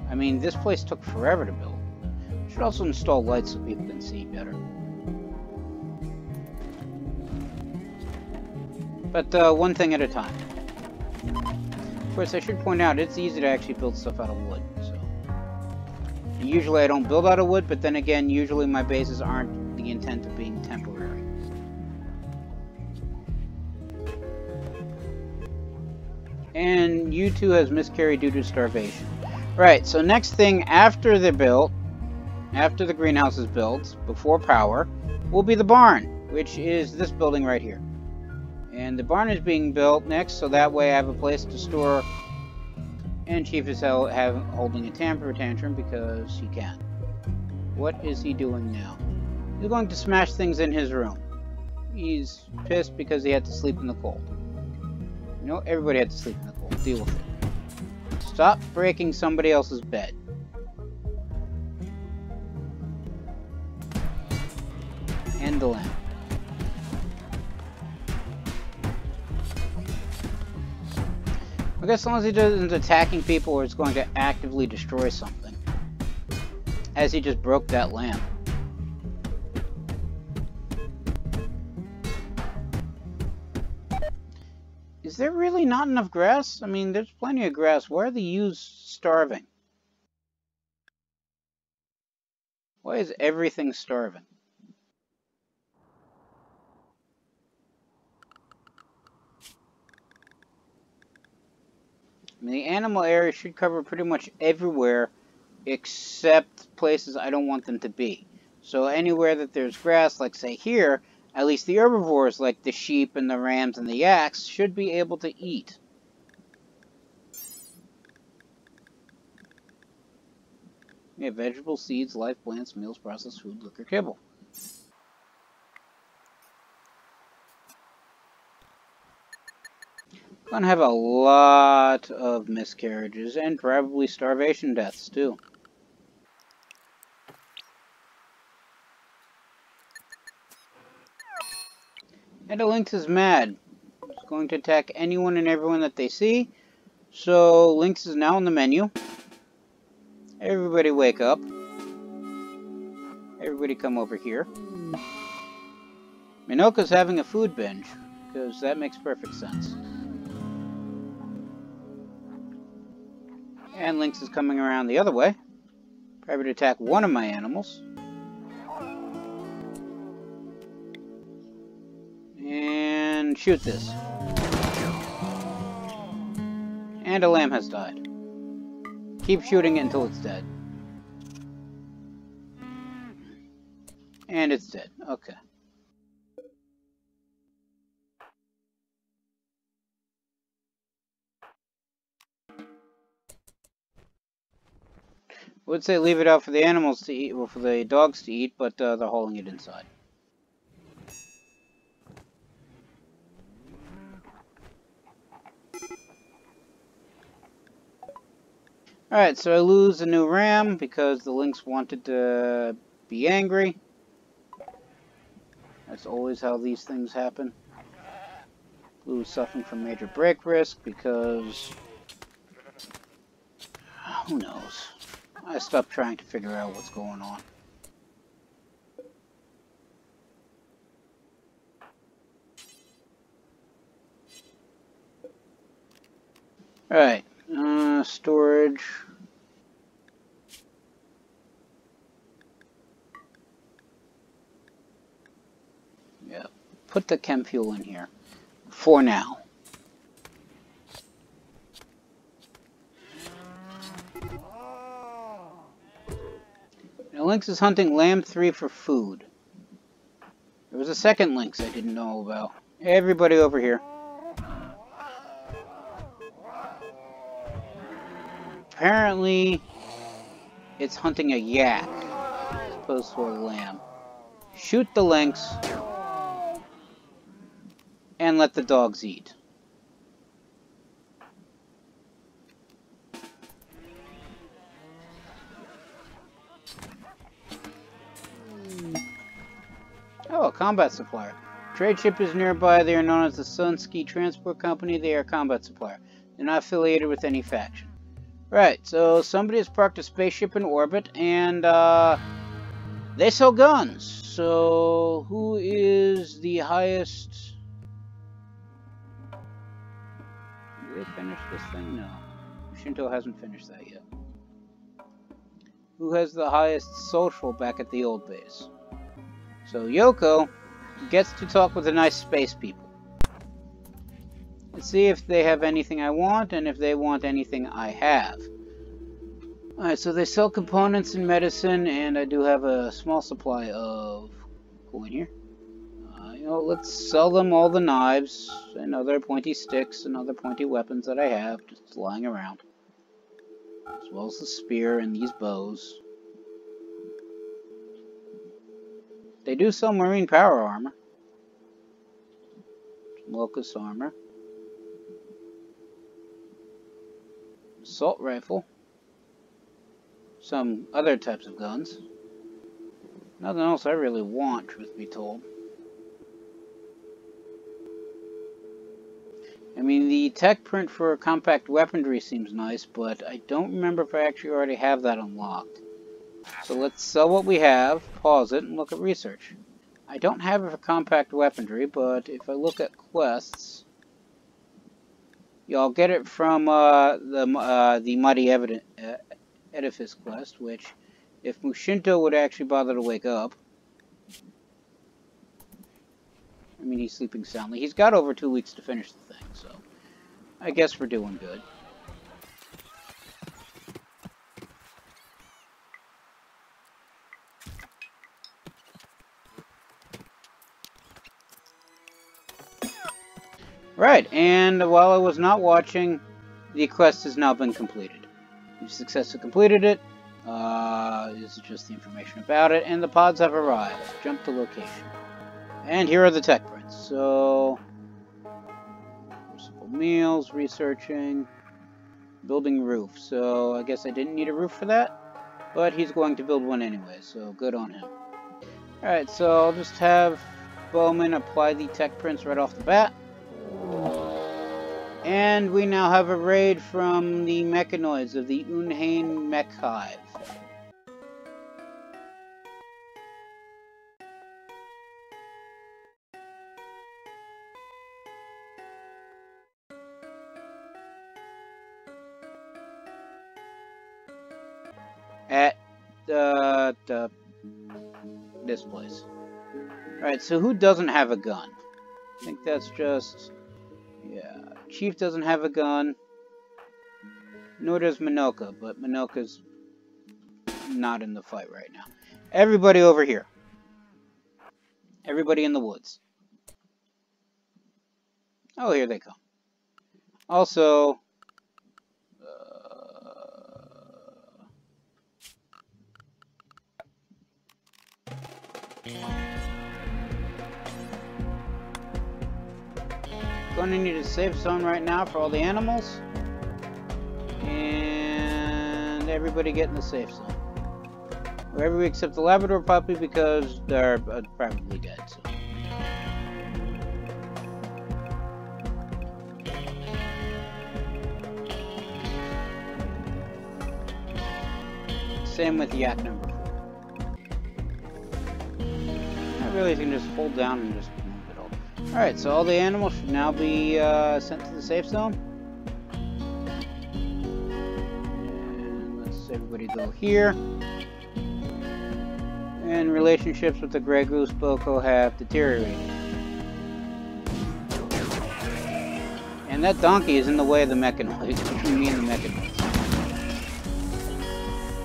I mean, this place took forever to build. Should also install lights so people can see better. But one thing at a time. Of course, I should point out, it's easy to actually build stuff out of wood, so. And usually I don't build out of wood, but then again, usually my bases aren't the intent of being temporary. And U2 has miscarried due to starvation. Right, so next thing after they're built, after the greenhouse is built, before power, will be the barn, which is this building right here. And the barn is being built next, so that way I have a place to store. And Chief is holding a temper tantrum because he can. What is he doing now? He's going to smash things in his room. He's pissed because he had to sleep in the cold. You know, everybody had to sleep in the cold. Deal with it. Stop breaking somebody else's bed. And the lamp. I guess as long as he isn't attacking people or is going to actively destroy something. As he just broke that lamp. Is there really not enough grass? I mean, there's plenty of grass. Why are the ewes starving? Why is everything starving? I mean, the animal area should cover pretty much everywhere except places I don't want them to be. So anywhere that there's grass, like say here, at least the herbivores like the sheep and the rams and the yaks should be able to eat. Yeah, vegetables, seeds, live plants, meals, processed food, liquor, kibble. Gonna have a lot of miscarriages and probably starvation deaths too. And Lynx is mad. He's going to attack anyone and everyone that they see. So Lynx is now on the menu. Everybody wake up. Everybody come over here. Minoka's having a food binge, because that makes perfect sense. And Lynx is coming around the other way. Probably to attack one of my animals. And shoot this. And a lamb has died. Keep shooting it until it's dead. And it's dead. Okay. I would say leave it out for the animals to eat, or for the dogs to eat, but they're hauling it inside. Alright, so I lose a new ram because the lynx wanted to be angry. That's always how these things happen. Blue is suffering from major break risk because... who knows? I stopped trying to figure out what's going on. Alright, storage. Yeah, put the chem fuel in here. For now. Now Lynx is hunting lamb 3 for food. There was a second lynx I didn't know about. Everybody over here. Apparently, it's hunting a yak as opposed to a lamb. Shoot the lynx and let the dogs eat. Oh, a combat supplier. Trade ship is nearby. They are known as the Sunski Transport Company. They are a combat supplier. They're not affiliated with any faction. Right, so somebody has parked a spaceship in orbit, and they sell guns. So, who is the highest... Did they finish this thing? No. Shinto hasn't finished that yet. Who has the highest social back at the old base? So Yoko gets to talk with the nice space people. Let's see if they have anything I want, and if they want anything I have. Alright, so they sell components and medicine, and I do have a small supply of coin here. Let's sell them all the knives, and other pointy sticks, and other pointy weapons that I have, just lying around. As well as the spear and these bows. They do sell marine power armor. Locust armor. Assault rifle. Some other types of guns. Nothing else I really want, truth be told. I mean, the tech print for compact weaponry seems nice, but I don't remember if I actually already have that unlocked. So let's sell what we have, pause it, and look at research. I don't have it for compact weaponry, but if I look at quests, y'all get it from the Muddy Edifice quest, which, if Mushinto would actually bother to wake up, I mean, he's sleeping soundly. He's got over 2 weeks to finish the thing, so I guess we're doing good. Right, and while I was not watching, the quest has now been completed. We've successfully completed it. This is just the information about it, and the pods have arrived. Jump to location. And here are the tech prints. So, simple meals, researching, building roof. So, I guess I didn't need a roof for that, but he's going to build one anyway, so good on him. Alright, so I'll just have Bowman apply the tech prints right off the bat. And we now have a raid from the mechanoids of the Unhane Mech Hive. At this place. Alright, so who doesn't have a gun? I think that's just... yeah. Chief doesn't have a gun. Nor does Minoka, but Minoka's not in the fight right now. Everybody over here. Everybody in the woods. Oh, here they come. Also... going to need a safe zone right now for all the animals. And everybody get in the safe zone. Wherever except the Labrador puppy because they're probably dead. So. Same with yak number 4. I really can just hold down and just move it over. Alright, so all the animals should now be sent to the safe zone. And let's everybody go here. And relationships with the Grey Goose Boko have deteriorated. And that donkey is in the way of the mechanoids, between me and the mechanoids.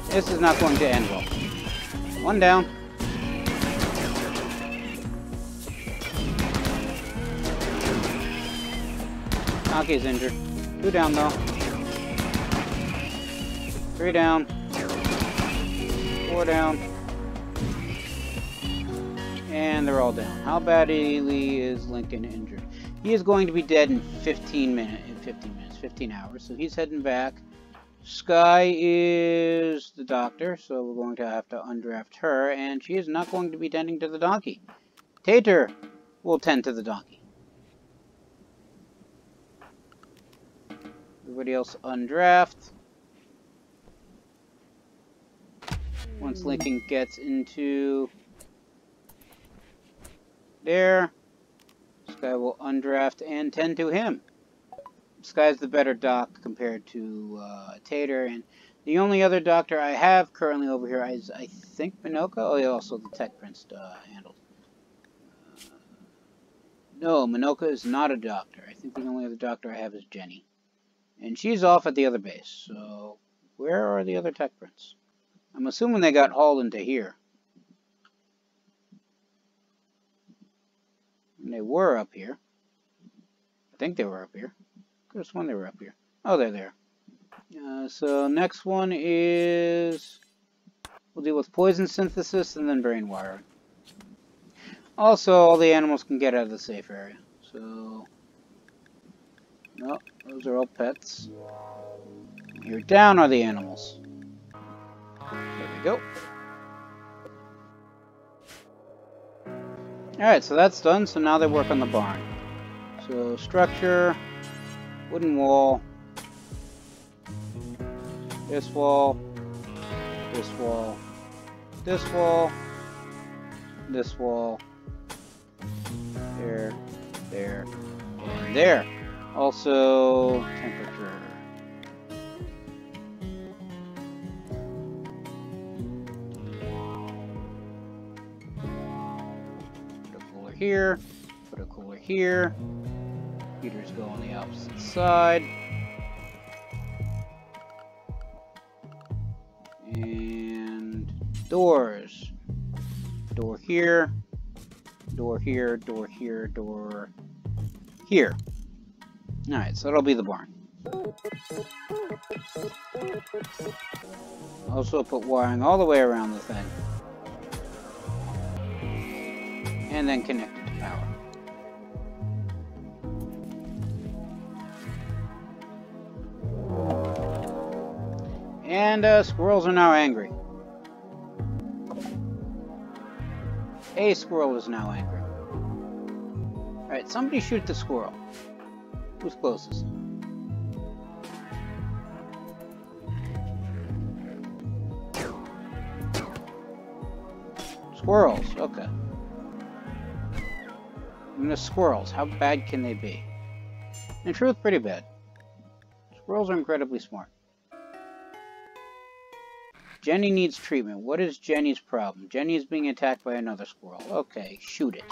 This is not going to end well. One down. Donkey's injured. 2 down though. 3 down. 4 down. And they're all down. How badly is Lincoln injured? He is going to be dead in 15 hours. So he's heading back. Sky is the doctor, so we're going to have to undraft her, and she is not going to be tending to the donkey. Tater will tend to the donkey. Everybody else undraft. Once Lincoln gets into there, Sky will undraft and tend to him. Sky's the better doc compared to Tater, and the only other doctor I have currently over here is, I think, Minoka. Oh, yeah, also the Tech Prince handled. No, Minoka is not a doctor. I think the only other doctor I have is Jenny. And she's off at the other base, so where are the other Tech Prince? I'm assuming they got hauled into here. And they were up here. I think they were up here. Could have sworn they were up here. Oh, they're there. So next one is... we'll deal with poison synthesis and then brain wiring. Also, all the animals can get out of the safe area. So... no, those are all pets. Here down are the animals. There we go. Alright, so that's done. So now they work on the barn. So structure... wooden wall, this wall, this wall, this wall, this wall, there, there, and there. Also, temperature. Put a cooler here, put a cooler here. Heaters go on the opposite side. And doors. Door here. Door here. Door here. Door here. Alright, so that'll be the barn. Also put wiring all the way around the thing. And then connect it to power. And squirrels are now angry. A squirrel is now angry. Alright, somebody shoot the squirrel. Who's closest? Squirrels, okay. And the squirrels, how bad can they be? In truth, pretty bad. Squirrels are incredibly smart. Jenny needs treatment. What is Jenny's problem? Jenny is being attacked by another squirrel. Okay, shoot it.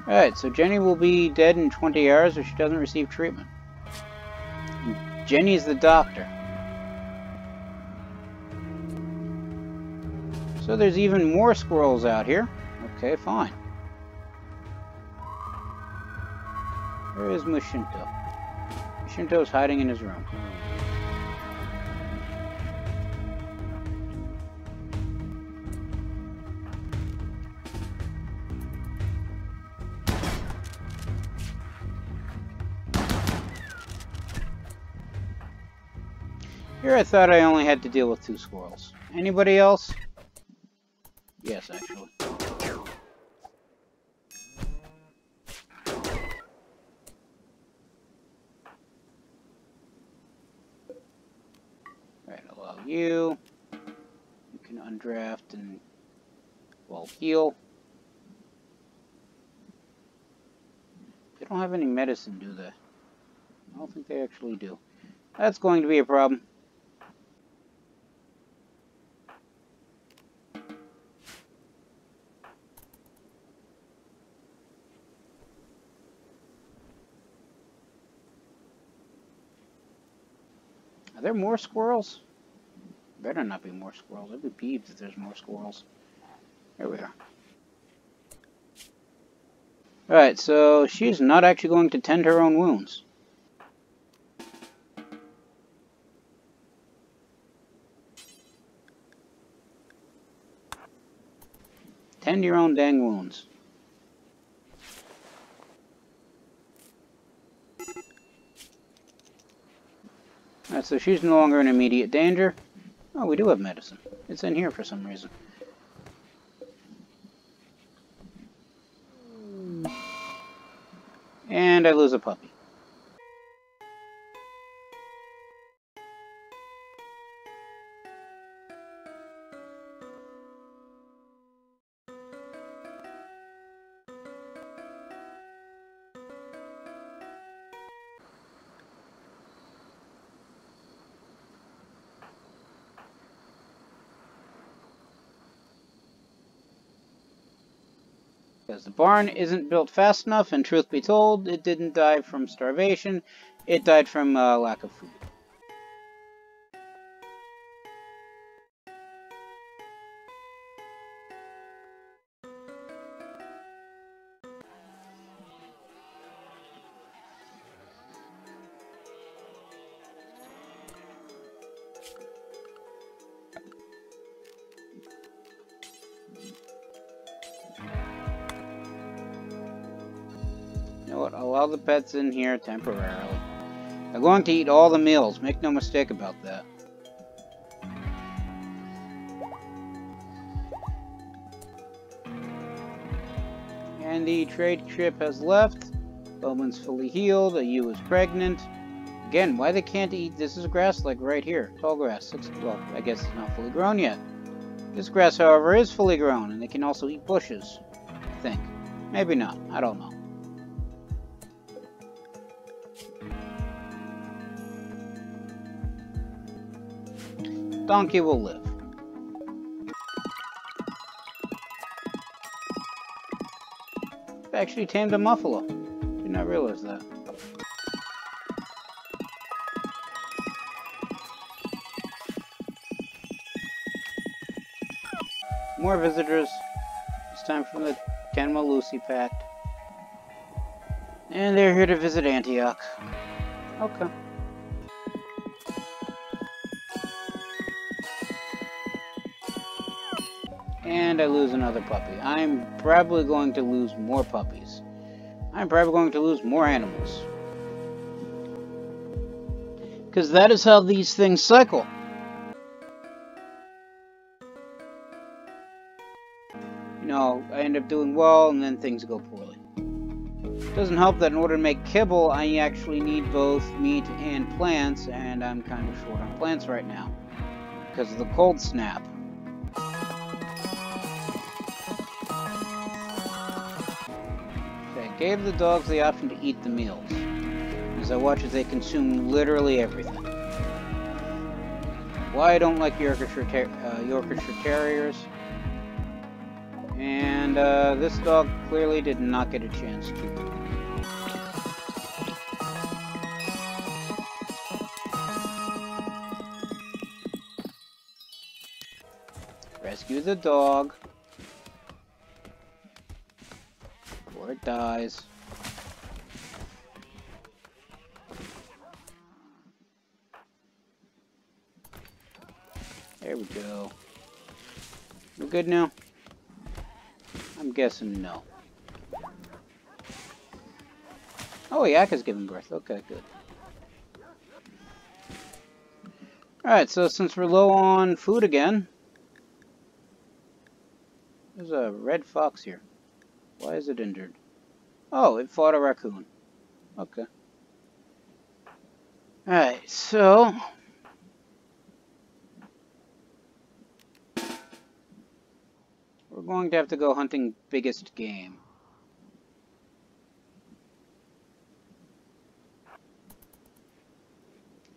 Alright, so Jenny will be dead in 20 hours if she doesn't receive treatment. Jenny's the doctor. So there's even more squirrels out here. Okay, fine. Where is Mushinto? Mushinto's hiding in his room. Here I thought I only had to deal with 2 squirrels. Anybody else? Yes, actually. Alright, allow you. You can undraft and, well, heal. They don't have any medicine, do they? I don't think they actually do. That's going to be a problem. Are there more squirrels? Better not be more squirrels. I'd be peeved if there's more squirrels. There we are. Alright, so she's not actually going to tend her own wounds. Tend your own dang wounds. Alright, so she's no longer in immediate danger. Oh, we do have medicine. It's in here for some reason. And I lose a puppy. Because the barn isn't built fast enough, and truth be told, it didn't die from starvation. It died from lack of food. You know what? Allow the pets in here temporarily. They're going to eat all the meals. Make no mistake about that. And the trade ship has left. Bowman's fully healed. A ewe is pregnant. Again, why they can't eat... This is grass like right here. Tall grass. Well, I guess it's not fully grown yet. This grass, however, is fully grown. And they can also eat bushes. I think. Maybe not. I don't know. Donkey will live. I actually tamed a muffalo. Did not realize that. More visitors. It's time for the Kenma Lucy Pact. And they're here to visit Antioch. Okay. And I lose another puppy. I'm probably going to lose more puppies. I'm probably going to lose more animals. Because that is how these things cycle. You know, I end up doing well, and then things go poorly. Doesn't help that in order to make kibble, I actually need both meat and plants, and I'm kind of short on plants right now. Because of the cold snap. Gave the dogs the option to eat the meals, as I watch as they consume literally everything. Why I don't like Yorkshire Terriers. And this dog clearly did not get a chance to. Rescue the dog. Before it dies. There we go. We're good now? I'm guessing no. Oh, Yak has given birth. Okay, good. Alright, so since we're low on food again, there's a red fox here. Why is it injured? Oh, it fought a raccoon. Okay. Alright, so... we're going to have to go hunting biggest game.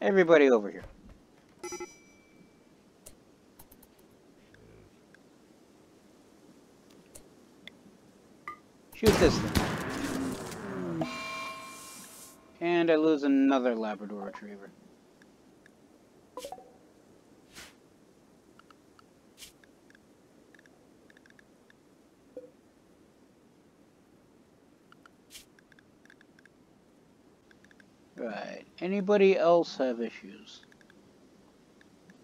Everybody over here. Shoot this thing. And I lose another Labrador Retriever. Right. Anybody else have issues?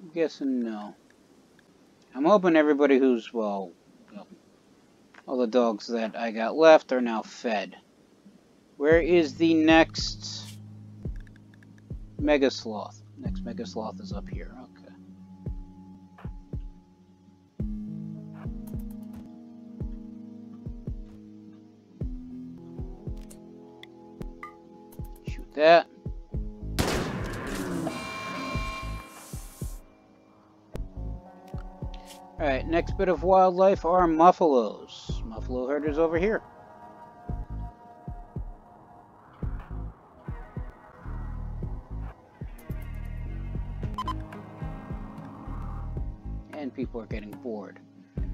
I'm guessing no. I'm hoping everybody who's, well, all the dogs that I got left are now fed. Where is the next Mega Sloth? Next Mega Sloth is up here. Okay. Shoot that. Alright, next bit of wildlife are muffalos. Muffalo herders over here. And people are getting bored.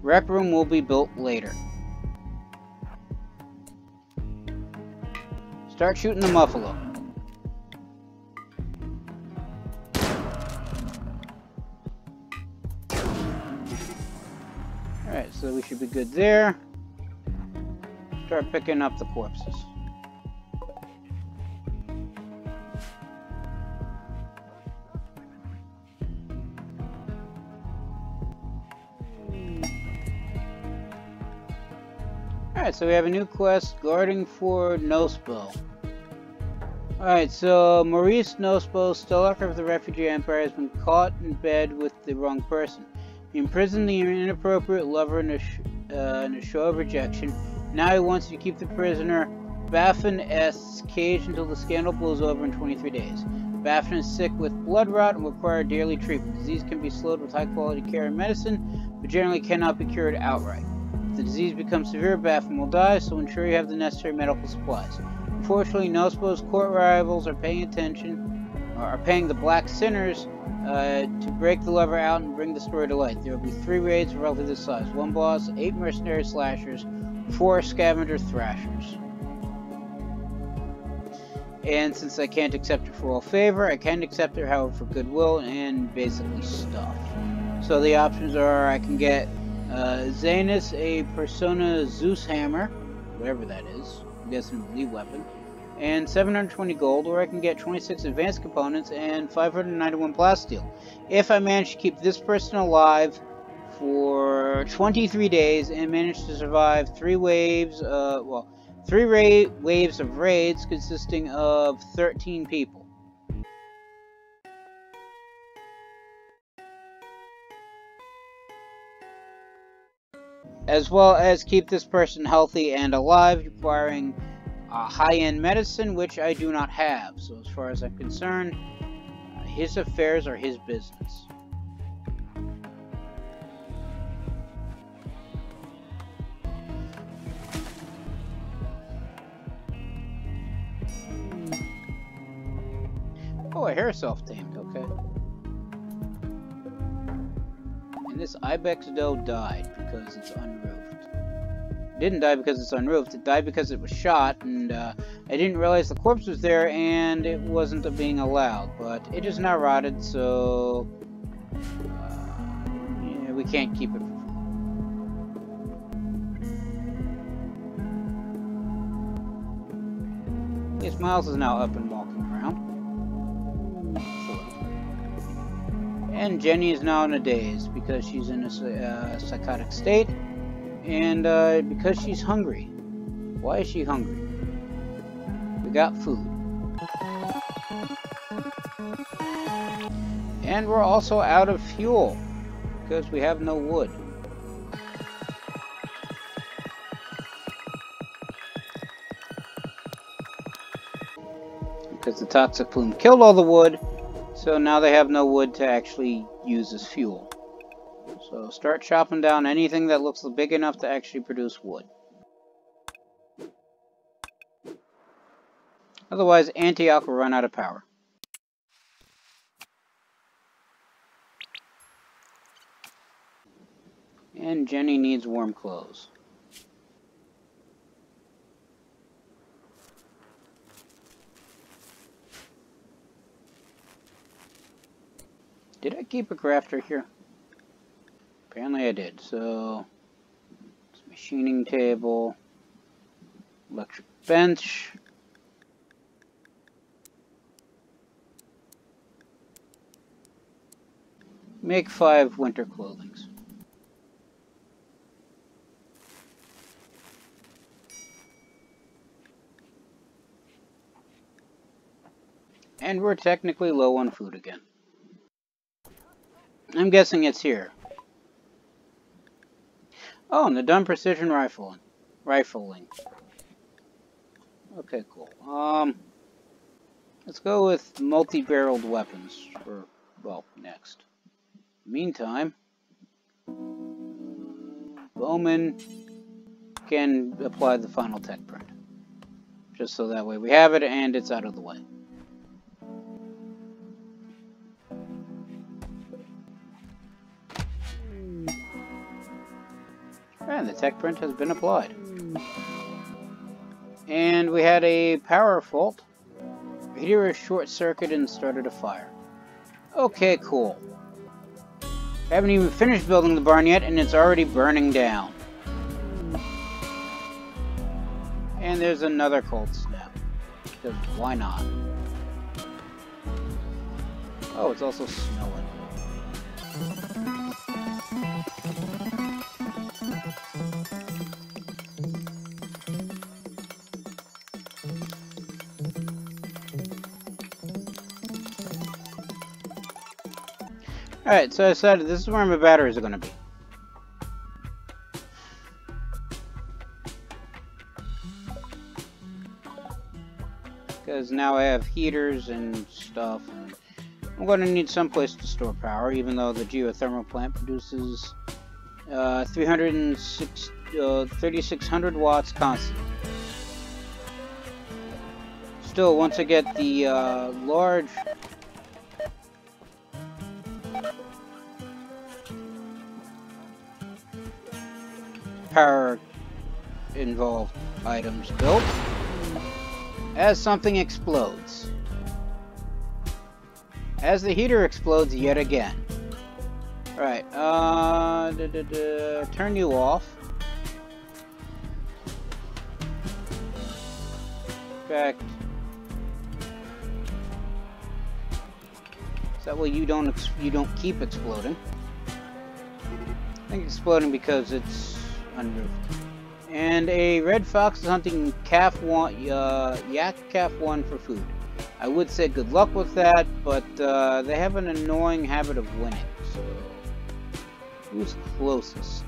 Rec room will be built later. Start shooting the muffalo. Alright, so we should be good there. Start picking up the corpses. Alright, so we have a new quest, guarding for Nospo. Alright, so Maurice Nospo, Stolarch of the Refugee Empire, has been caught in bed with the wrong person. He imprisoned the inappropriate lover in a show of rejection. Now he wants you to keep the prisoner Baffin S. caged until the scandal blows over in 23 days. Baffin is sick with blood rot and will require daily treatment. Disease can be slowed with high quality care and medicine, but generally cannot be cured outright. If the disease becomes severe, Baffin will die, so ensure you have the necessary medical supplies. Unfortunately, Nospo's court rivals are paying the Black Sinners to break the lover out and bring the story to light. There will be 3 raids of roughly this size. 1 boss, 8 mercenary slashers, 4 scavenger thrashers. And since I can't accept it for all favor, I can accept it, however, for goodwill and basically stuff. So the options are I can get Zanus, a Persona Zeus Hammer, whatever that is, I'm guessing a lead weapon, and 720 gold, or I can get 26 advanced components and 591 plasteel. If I manage to keep this person alive for 23 days and manage to survive 3 waves, waves of raids consisting of 13 people. As well as keep this person healthy and alive, requiring high-end medicine, which I do not have. So as far as I'm concerned, his affairs are his business. Oh, a hair self-tamed, okay. And this ibex doe died because it's unroofed. It didn't die because it's unroofed, it died because it was shot, and I didn't realize the corpse was there and it wasn't being allowed. But it is now rotted, so yeah, we can't keep it. Yes, Miles is now up and walking around. And Jenny is now in a daze because she's in a psychotic state, and because she's hungry. Why is she hungry? We got food. And we're also out of fuel because we have no wood. Because the toxic plume killed all the wood. So now they have no wood to actually use as fuel. So start chopping down anything that looks big enough to actually produce wood. Otherwise, Antioch will run out of power. And Jenny needs warm clothes. Did I keep a crafter here? Apparently I did. So, it's a machining table, electric bench, Make 5 winter clothings. And we're technically low on food again. I'm guessing it's here. Oh, and the done precision rifling. Okay, cool. Let's go with multi-barreled weapons for, well, next. Meantime, Bowman can apply the final tech print. Just so that way we have it and it's out of the way. And the tech print has been applied. And we had a power fault. Heater is short-circuited and started a fire. Okay, cool. Haven't even finished building the barn yet, and it's already burning down. And there's another cold snap. Because why not? Oh, it's also snowing. Alright, so I decided this is where my batteries are going to be. Because now I have heaters and stuff, and I'm going to need some place to store power, even though the geothermal plant produces 3,600 watts constant. Still, once I get the large power involved items built, as something explodes. As the heater explodes yet again. Alright, turn you off. In fact, so that way you don't keep exploding. I think exploding because it's unroofed. And a red fox is hunting yak calf 1 for food. I would say good luck with that, but they have an annoying habit of winning. So who's closest?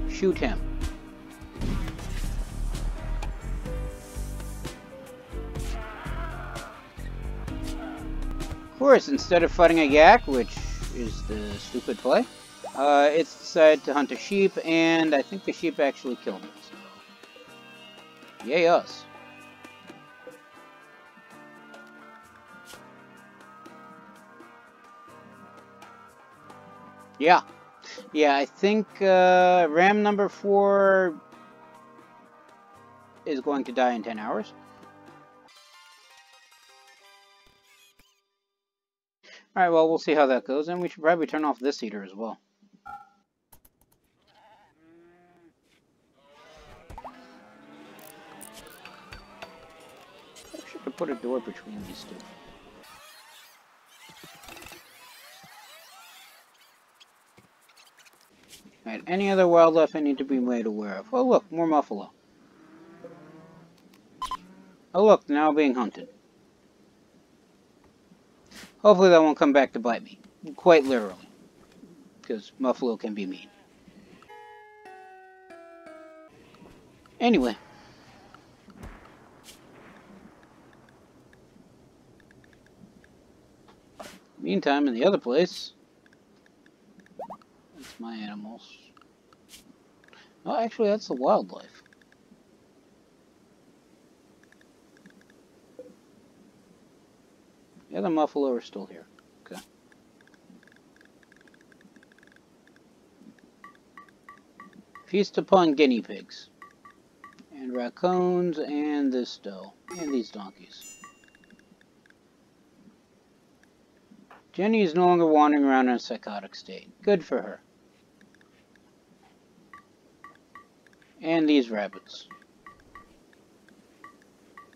Shoot him. Of course, instead of fighting a yak, which is the stupid play, it's decided to hunt a sheep, and I think the sheep actually killed it. So. Yay us. Yeah. Yeah, I think Ram number 4 is going to die in 10 hours. Alright, well, we'll see how that goes, and we should probably turn off this heater as well. I should put a door between these two. Alright, any other wildlife I need to be made aware of? Oh look, more buffalo. Oh look, they're now being hunted. Hopefully that won't come back to bite me. Quite literally. Because buffalo can be mean. Anyway. Meantime, in the other place... That's my animals. Oh, actually, that's the wildlife. The other buffalo are still here. Okay. Feast upon guinea pigs. And raccoons, and this doe. And these donkeys. Jenny is no longer wandering around in a psychotic state. Good for her. And these rabbits.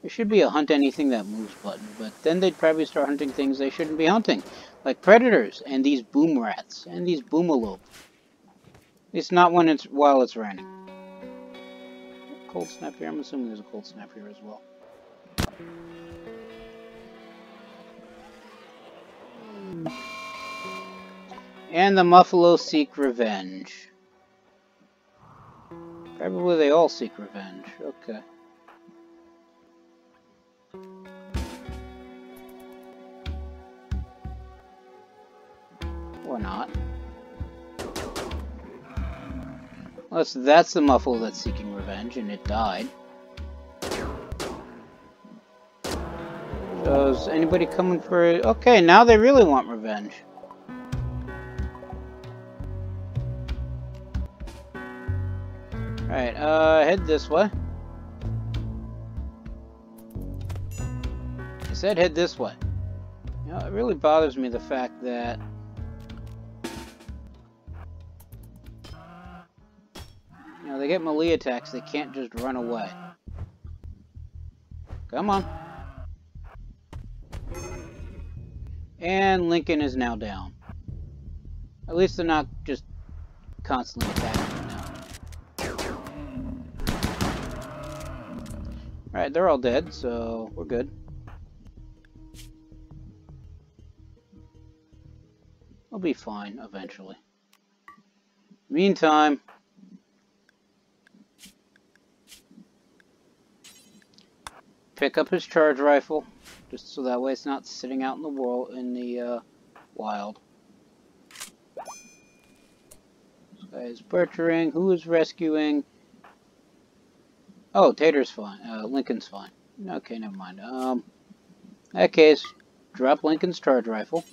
There should be a hunt anything that moves button, but then they'd probably start hunting things they shouldn't be hunting. Like predators, and these boom rats, and these boomalope. It's not when it's while it's raining. Cold snap here? I'm assuming there's a cold snap here as well. And the Muffalo seek revenge. Probably they all seek revenge. Okay. Or not. Well, that's the Muffalo that's seeking revenge, and it died. So is anybody coming for it? Okay, now they really want revenge. Alright, head this way. I said head this way. You know, it really bothers me the fact that they get melee attacks, they can't just run away. Come on. And Lincoln is now down. At least they're not just constantly attacking him now. Alright, they're all dead, so we're good. We'll be fine eventually. Meantime, pick up his charge rifle, just so that way it's not sitting out in the world, in the wild. This guy is butchering. Who is rescuing? Oh, Tater's fine. Lincoln's fine. Okay, never mind. In that case, drop Lincoln's charge rifle.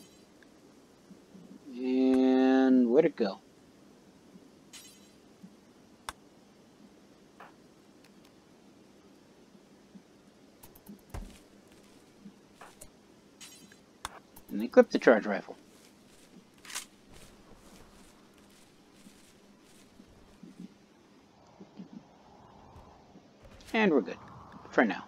And where'd it go? And equip the charge rifle. And we're good. For now.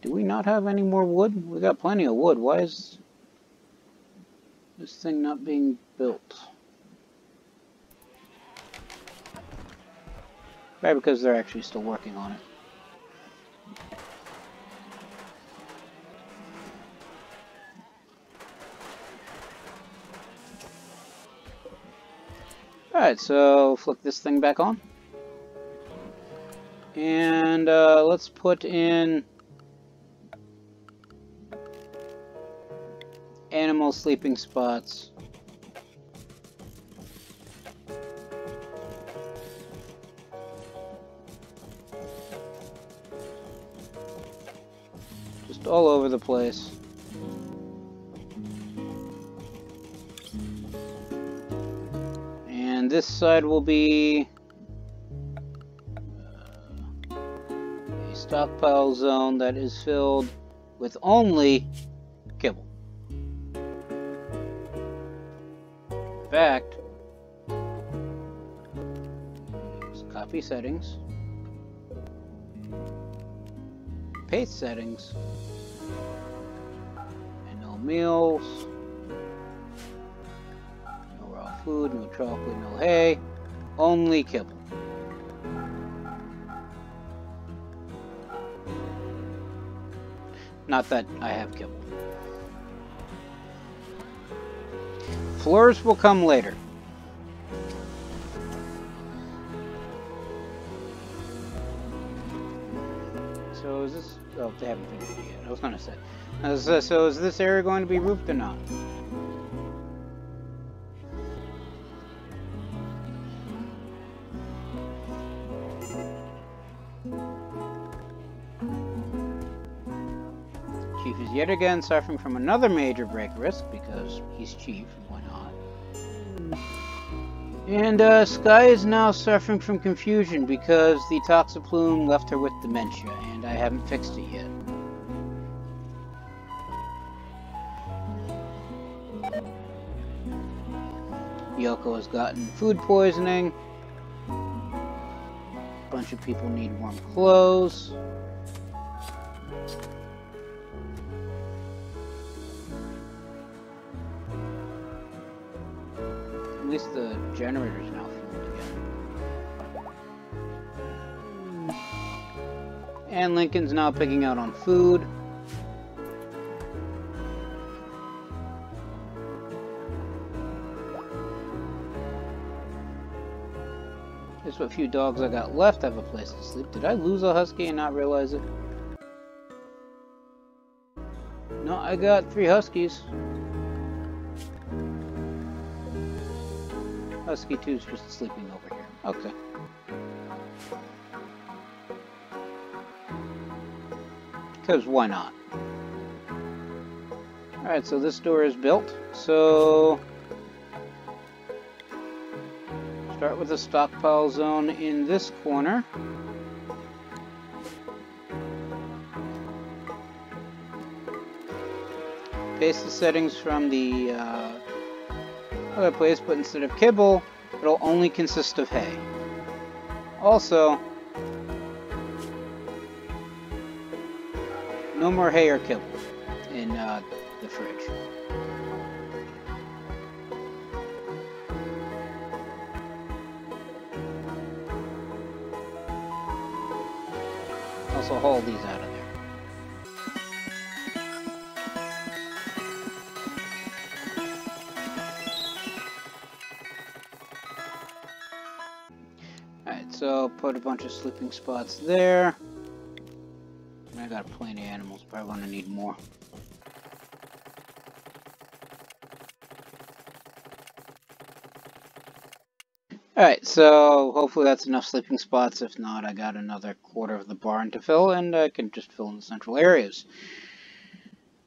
Do we not have any more wood? We got plenty of wood. Why is this thing not being built? Right, because they're actually still working on it. Alright, so flick this thing back on. And let's put in animal sleeping spots. Just all over the place. And this side will be a stockpile zone that is filled with only kibble. In fact, let's copy settings, paste settings, and no meals. Food, no chocolate, no hay, only kibble. Not that I have kibble. Floors will come later. So is this... Oh, they haven't finished it yet. I was going to say. So is this area going to be roofed or not? Chief is yet again suffering from another major break risk because he's chief, and why not? And Sky is now suffering from confusion because the toxoplume left her with dementia, and I haven't fixed it yet. Yoko has gotten food poisoning. A bunch of people need warm clothes. At least the generator's now fueled again. And Lincoln's now picking out on food. Just what few dogs I got left have a place to sleep. Did I lose a husky and not realize it? No, I got 3 huskies. Husky 2's just sleeping over here. Okay. Because why not? Alright, so this door is built. So start with a stockpile zone in this corner. Paste the settings from the other place, but instead of kibble, it'll only consist of hay. Also, no more hay or kibble in the fridge. Also haul these out of there. Alright, so put a bunch of sleeping spots there. I got plenty of animals, probably gonna need more. Alright, so hopefully that's enough sleeping spots. If not, I got another quarter of the barn to fill, and I can just fill in the central areas.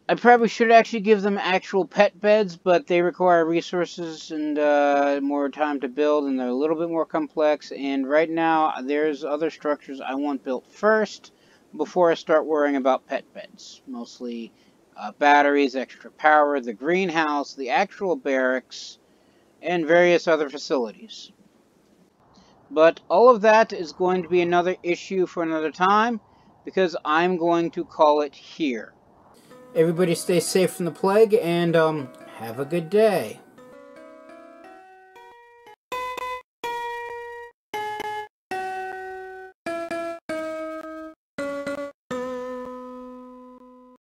I probably should actually give them actual pet beds, but they require resources and more time to build, and they're a little bit more complex. And right now, there's other structures I want built first before I start worrying about pet beds. Mostly batteries, extra power, the greenhouse, the actual barracks, and various other facilities. But all of that is going to be another issue for another time, because I'm going to call it here. Everybody stay safe from the plague, and have a good day.